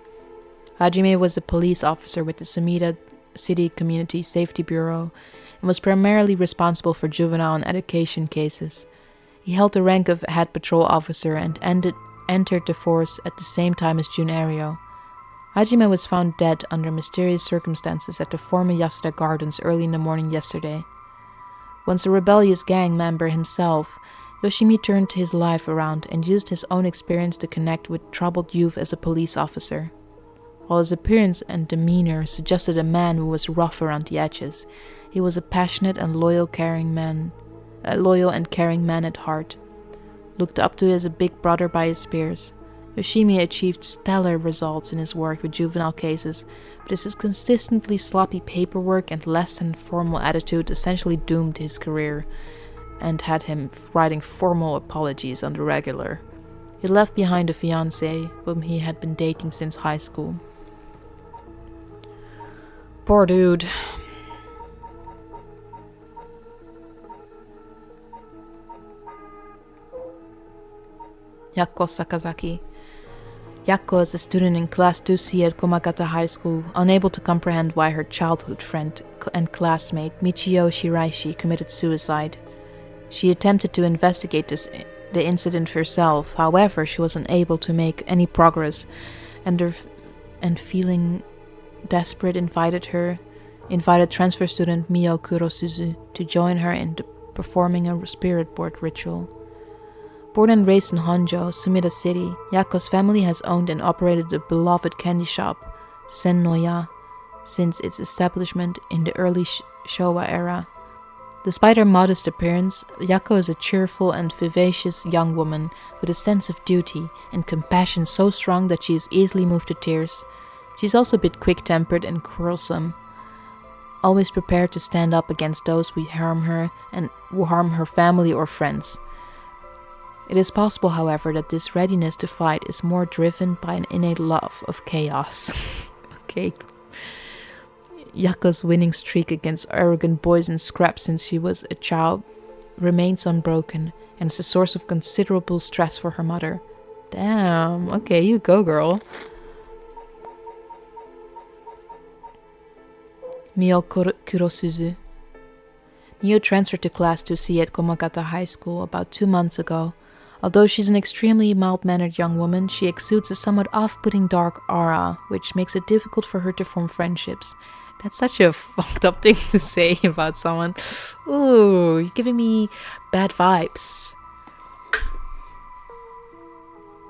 Hajime was a police officer with the Sumida City Community Safety Bureau and was primarily responsible for juvenile and education cases. He held the rank of head patrol officer and entered the force at the same time as Jun Erio. Hajime was found dead under mysterious circumstances at the former Yasuda Gardens early in the morning yesterday. Once a rebellious gang member himself, Yoshimi turned his life around and used his own experience to connect with troubled youth as a police officer. While his appearance and demeanor suggested a man who was rough around the edges, he was a passionate and loyal and caring man at heart. Looked up to as a big brother by his peers, Yoshimi achieved stellar results in his work with juvenile cases, but his consistently sloppy paperwork and less than formal attitude essentially doomed his career and had him writing formal apologies on the regular. He left behind a fiancée whom he had been dating since high school. Poor dude. Yako Sakazaki. Yako is a student in Class 2C at Komagata High School, unable to comprehend why her childhood friend and classmate Michio Shiraishi committed suicide. She attempted to investigate the incident herself, however, she was unable to make any progress, and feeling desperate invited transfer student Mio Kurosuzu to join her in performing a spirit board ritual. Born and raised in Honjo, Sumida City, Yako's family has owned and operated the beloved candy shop, Sen no Ya, since its establishment in the early Showa era. Despite her modest appearance, Yako is a cheerful and vivacious young woman with a sense of duty and compassion so strong that she is easily moved to tears. She's also a bit quick-tempered and quarrelsome, always prepared to stand up against those who harm her and who harm her family or friends. It is possible, however, that this readiness to fight is more driven by an innate love of chaos. Okay. Yako's winning streak against arrogant boys in scraps since she was a child remains unbroken and is a source of considerable stress for her mother. Damn, okay, you go, girl. Mio Kurosuzu. Mio transferred to Class 2C at Komagata High School about 2 months ago. Although she's an extremely mild-mannered young woman, she exudes a somewhat off-putting dark aura, which makes it difficult for her to form friendships. That's such a fucked up thing to say about someone. Ooh, you're giving me bad vibes.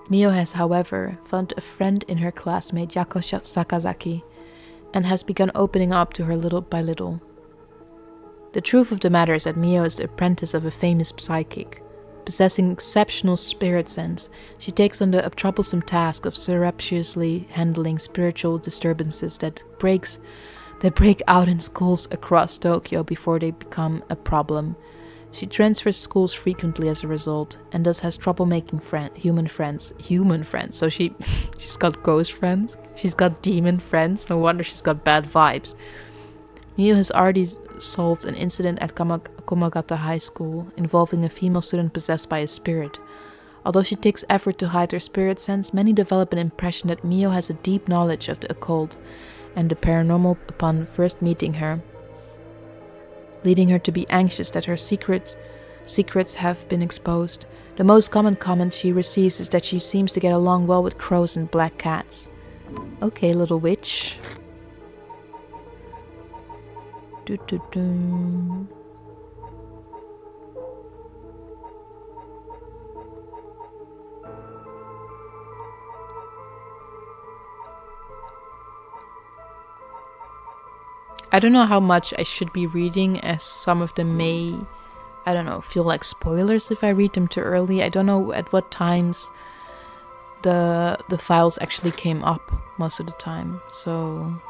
Mio has, however, found a friend in her classmate Yako Sakazaki, and has begun opening up to her little by little. The truth of the matter is that Mio is the apprentice of a famous psychic. Possessing exceptional spirit sense, she takes on the troublesome task of surreptitiously handling spiritual disturbances that break out in schools across Tokyo before they become a problem. She transfers schools frequently as a result, and thus has trouble making human friends. So she's got ghost friends, she's got demon friends, no wonder she's got bad vibes. Mio has already solved an incident at Komagata High School involving a female student possessed by a spirit. Although she takes effort to hide her spirit sense, many develop an impression that Mio has a deep knowledge of the occult and the paranormal upon first meeting her, leading her to be anxious that her secrets have been exposed. The most common comment she receives is that she seems to get along well with crows and black cats. Okay, little witch. I don't know how much I should be reading, as some of them may, I don't know, feel like spoilers if I read them too early. I don't know at what times the files actually came up most of the time, so...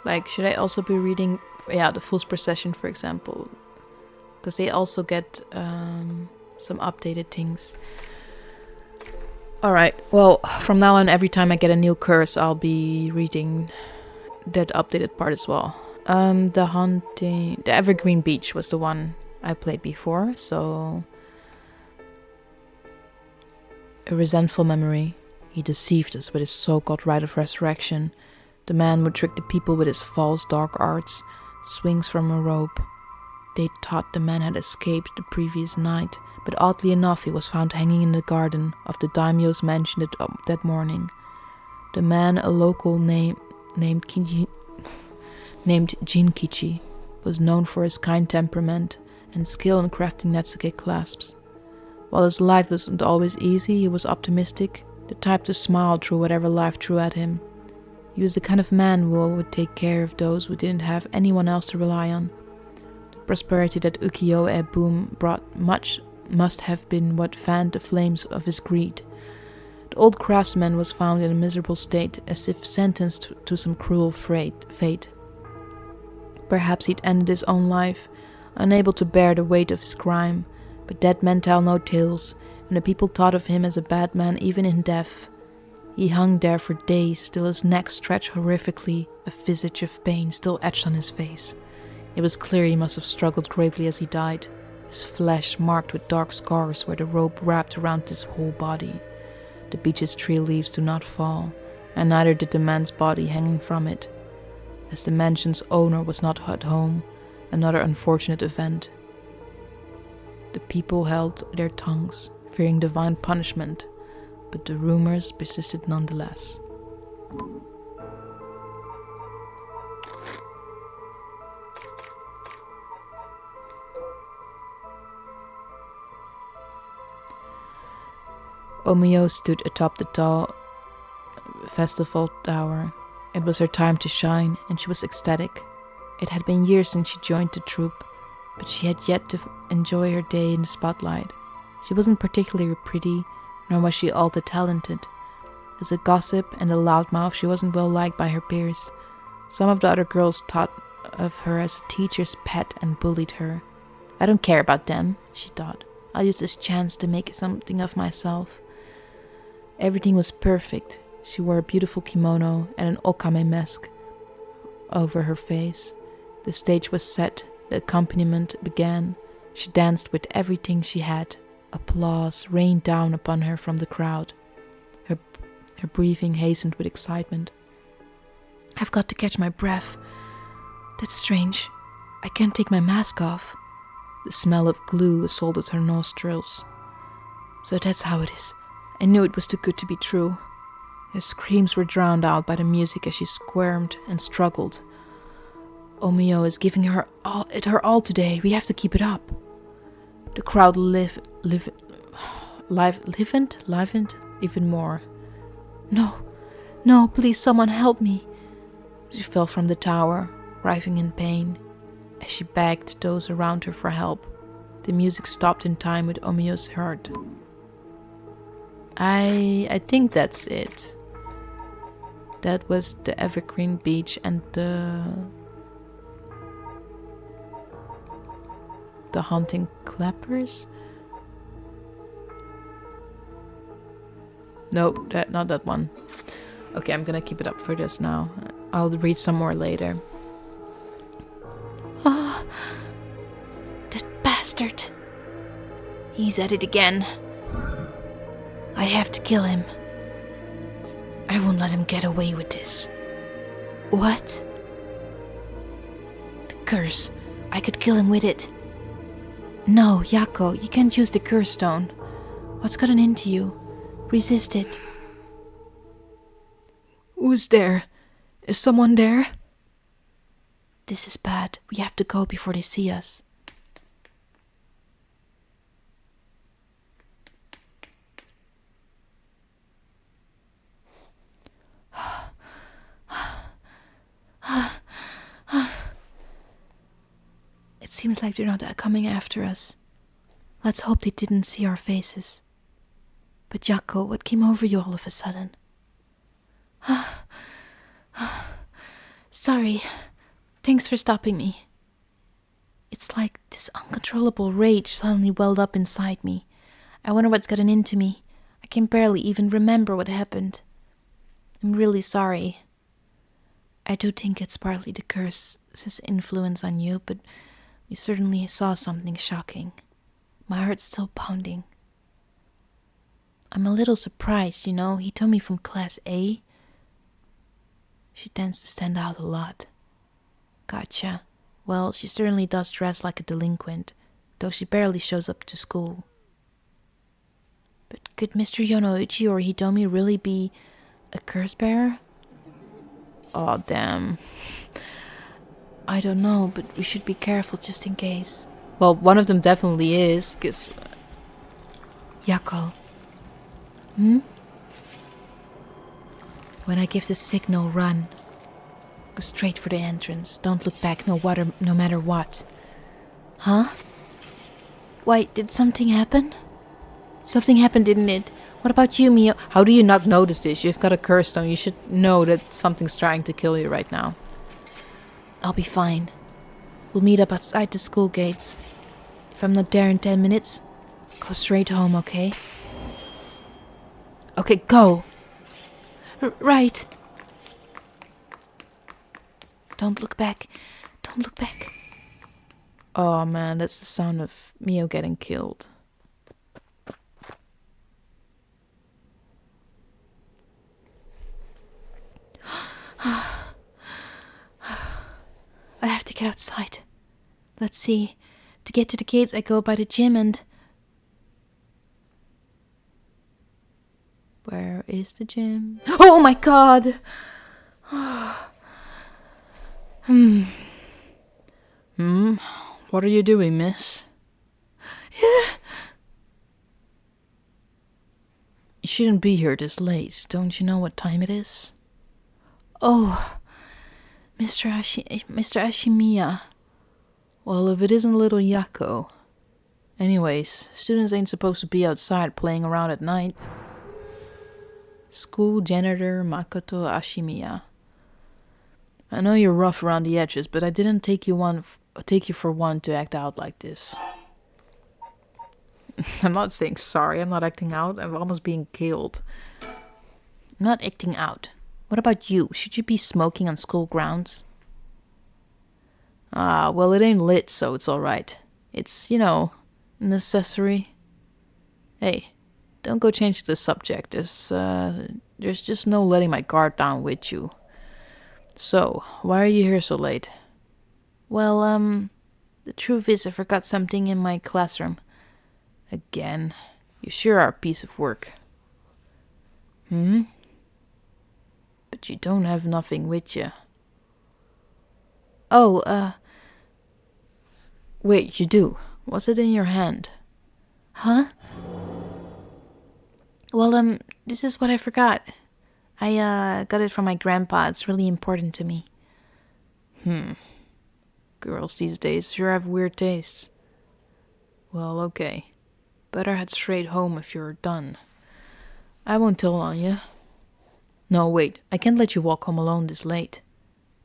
Like, should I also be reading, the Fool's Procession, for example? Because they also get some updated things. Alright, well, from now on, every time I get a new curse, I'll be reading that updated part as well. The Evergreen Beach was the one I played before, so... A resentful memory. He deceived us with his so-called rite of resurrection. The man would trick the people with his false dark arts, swings from a rope. They thought the man had escaped the previous night, but oddly enough he was found hanging in the garden of the daimyo's mansion that morning. The man, a local named Jinkichi, was known for his kind temperament and skill in crafting Netsuke clasps. While his life wasn't always easy, he was optimistic, the type to smile through whatever life threw at him. He was the kind of man who would take care of those who didn't have anyone else to rely on. The prosperity that ukiyo-e boom brought must have been what fanned the flames of his greed. The old craftsman was found in a miserable state, as if sentenced to some cruel fate. Perhaps he'd ended his own life, unable to bear the weight of his crime, but dead men tell no tales, and the people thought of him as a bad man even in death. He hung there for days, till his neck stretched horrifically, a visage of pain still etched on his face. It was clear he must have struggled greatly as he died, his flesh marked with dark scars where the rope wrapped around his whole body. The beech's tree leaves do not fall, and neither did the man's body hanging from it. As the mansion's owner was not at home, another unfortunate event. The people held their tongues, fearing divine punishment, but the rumors persisted nonetheless. Omio stood atop the tall festival tower. It was her time to shine, and she was ecstatic. It had been years since she joined the troupe, but she had yet to enjoy her day in the spotlight. She wasn't particularly pretty, nor was she all that talented. As a gossip and a loudmouth, she wasn't well liked by her peers. Some of the other girls thought of her as a teacher's pet and bullied her. I don't care about them, she thought. I'll use this chance to make something of myself. Everything was perfect. She wore a beautiful kimono and an okame mask over her face. The stage was set. The accompaniment began. She danced with everything she had. Applause rained down upon her from the crowd. Her breathing hastened with excitement. I've got to catch my breath. That's strange. I can't take my mask off. The smell of glue assaulted her nostrils. So that's how it is. I knew it was too good to be true. Her screams were drowned out by the music as she squirmed and struggled. Omio is giving her all today. We have to keep it up. The crowd livened even more. No, please, someone help me. She fell from the tower, writhing in pain. As she begged those around her for help, the music stopped in time with Omio's heart. I think that's it. That was the Evergreen Beach and the Haunting Clappers. Nope, not that one. Okay, I'm gonna keep it up for this now. I'll read some more later. Oh, that bastard. He's at it again. I have to kill him. I won't let him get away with this. What? The curse. I could kill him with it. No, Yako, you can't use the curse stone. What's gotten into you? Resist it. Who's there? Is someone there? This is bad. We have to go before they see us. It seems like they're not coming after us. Let's hope they didn't see our faces. But Yako, what came over you all of a sudden? Sorry. Thanks for stopping me. It's like this uncontrollable rage suddenly welled up inside me. I wonder what's gotten into me. I can barely even remember what happened. I'm really sorry. I do think it's partly the curse's influence on you, but we certainly saw something shocking. My heart's still pounding. I'm a little surprised, he told me from Class A. She tends to stand out a lot. Gotcha. Well, she certainly does dress like a delinquent, though she barely shows up to school. But could Mr. Yonoichi or Hitomi really be a curse bearer? Oh, damn. I don't know, but we should be careful just in case. Well, one of them definitely is, because... Yako. When I give the signal, run. Go straight for the entrance. Don't look back, no matter what. Huh? Wait, did something happen? Something happened, didn't it? What about you, Mio? How do you not notice this? You've got a curse stone. You should know that something's trying to kill you right now. I'll be fine. We'll meet up outside the school gates. If I'm not there in 10 minutes, go straight home, okay? Okay, go! Right. Don't look back. Don't look back. Oh man, that's the sound of Mio getting killed. I have to get outside. Let's see. To get to the gates, I go by the gym and... Where is the gym? Oh my god! What are you doing, miss? You shouldn't be here this late. Don't you know what time it is? Oh, Mr. Ashimiya. Well, if it isn't little Yako. Anyways, students ain't supposed to be outside playing around at night. School janitor Makoto Ashimiya. I know you're rough around the edges, but I didn't take you for one to act out like this. I'm not saying sorry, I'm not acting out, I'm almost being killed. I'm not acting out. What about you? Should you be smoking on school grounds? Ah, well, it ain't lit, so it's alright. It's, an accessory. Hey, don't go change the subject. There's just no letting my guard down with you. So, why are you here so late? Well, the truth is I forgot something in my classroom. Again? You sure are a piece of work. But you don't have nothing with you. Oh, Wait, you do. Was it in your hand? Huh? Well, this is what I forgot. I got it from my grandpa. It's really important to me. Girls these days sure have weird tastes. Well, okay. Better head straight home if you're done. I won't tell on you. No, wait. I can't let you walk home alone this late.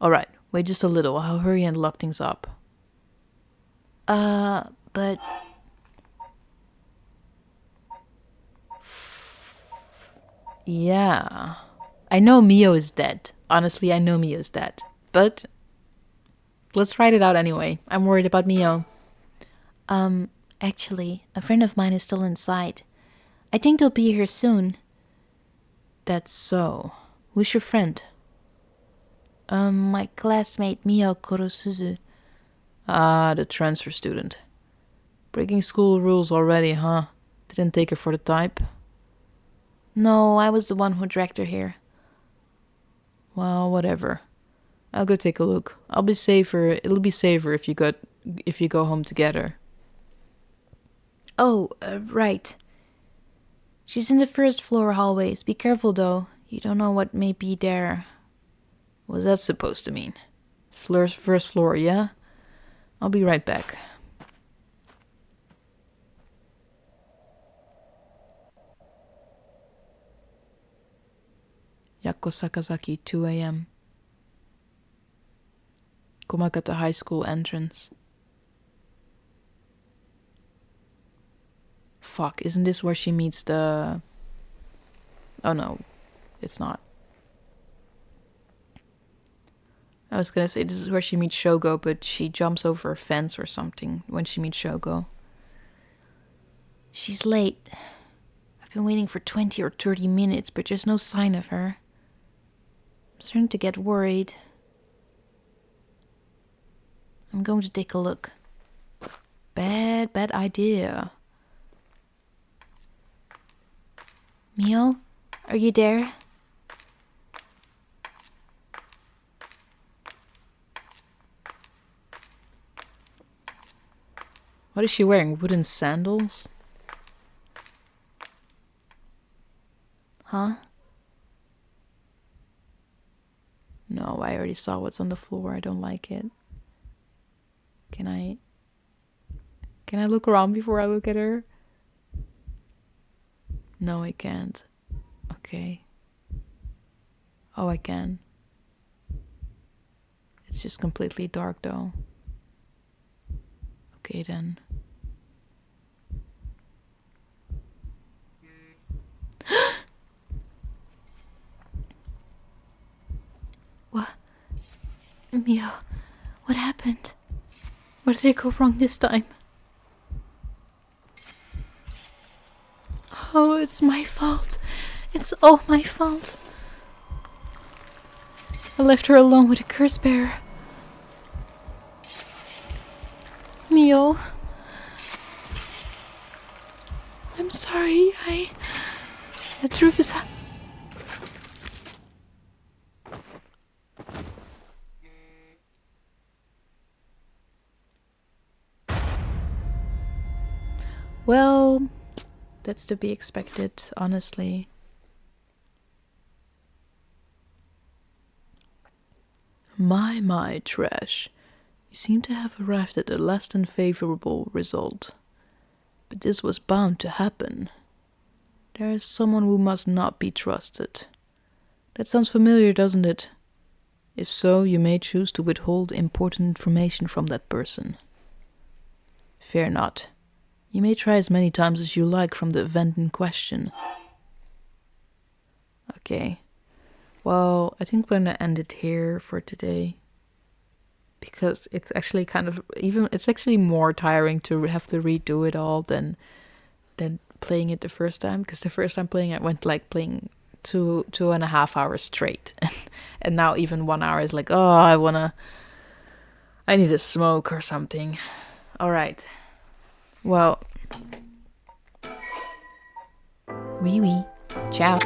Alright, wait just a little. I'll hurry and lock things up. But... Yeah. I know Mio is dead. Honestly, I know Mio is dead. But... let's write it out anyway. I'm worried about Mio. Actually, a friend of mine is still inside. I think they'll be here soon. That's so. Who's your friend? My classmate Mio Kurosuzu. Ah, the transfer student. Breaking school rules already, huh? Didn't take her for the type? No, I was the one who dragged her here. Well, whatever. I'll go take a look. It'll be safer if you go home together. Oh, right. She's in the first floor hallways. Be careful though. You don't know what may be there. What's that supposed to mean? First floor, yeah? I'll be right back. Yako Sakazaki, 2 a.m. Kumakata High School entrance. Fuck, isn't this where she meets the... Oh no, it's not. I was gonna say this is where she meets Shogo, but she jumps over a fence or something when she meets Shogo. She's late. I've been waiting for 20 or 30 minutes, but there's no sign of her. I'm starting to get worried. I'm going to take a look. Bad idea. Mio, are you there? What is she wearing? Wooden sandals? Huh? No, I already saw what's on the floor. I don't like it. Can I look around before I look at her? No, I can't. Okay. Oh, I can. It's just completely dark though. Okay then. Mio, what happened? Where did it go wrong this time? Oh, it's my fault. It's all my fault. I left her alone with a curse bearer. Mio. I'm sorry, The truth is... Well, that's to be expected, honestly. My, Trash. You seem to have arrived at a less than favorable result. But this was bound to happen. There is someone who must not be trusted. That sounds familiar, doesn't it? If so, you may choose to withhold important information from that person. Fear not. You may try as many times as you like from the event in question. Okay. Well, I think we're gonna end it here for today. Because it's actually it's actually more tiring to have to redo it all than playing it the first time. Because the first time playing it went like playing 2.5 hours straight. And now even 1 hour is like, oh, I need a smoke or something. Alright. Well. Oui. Ciao.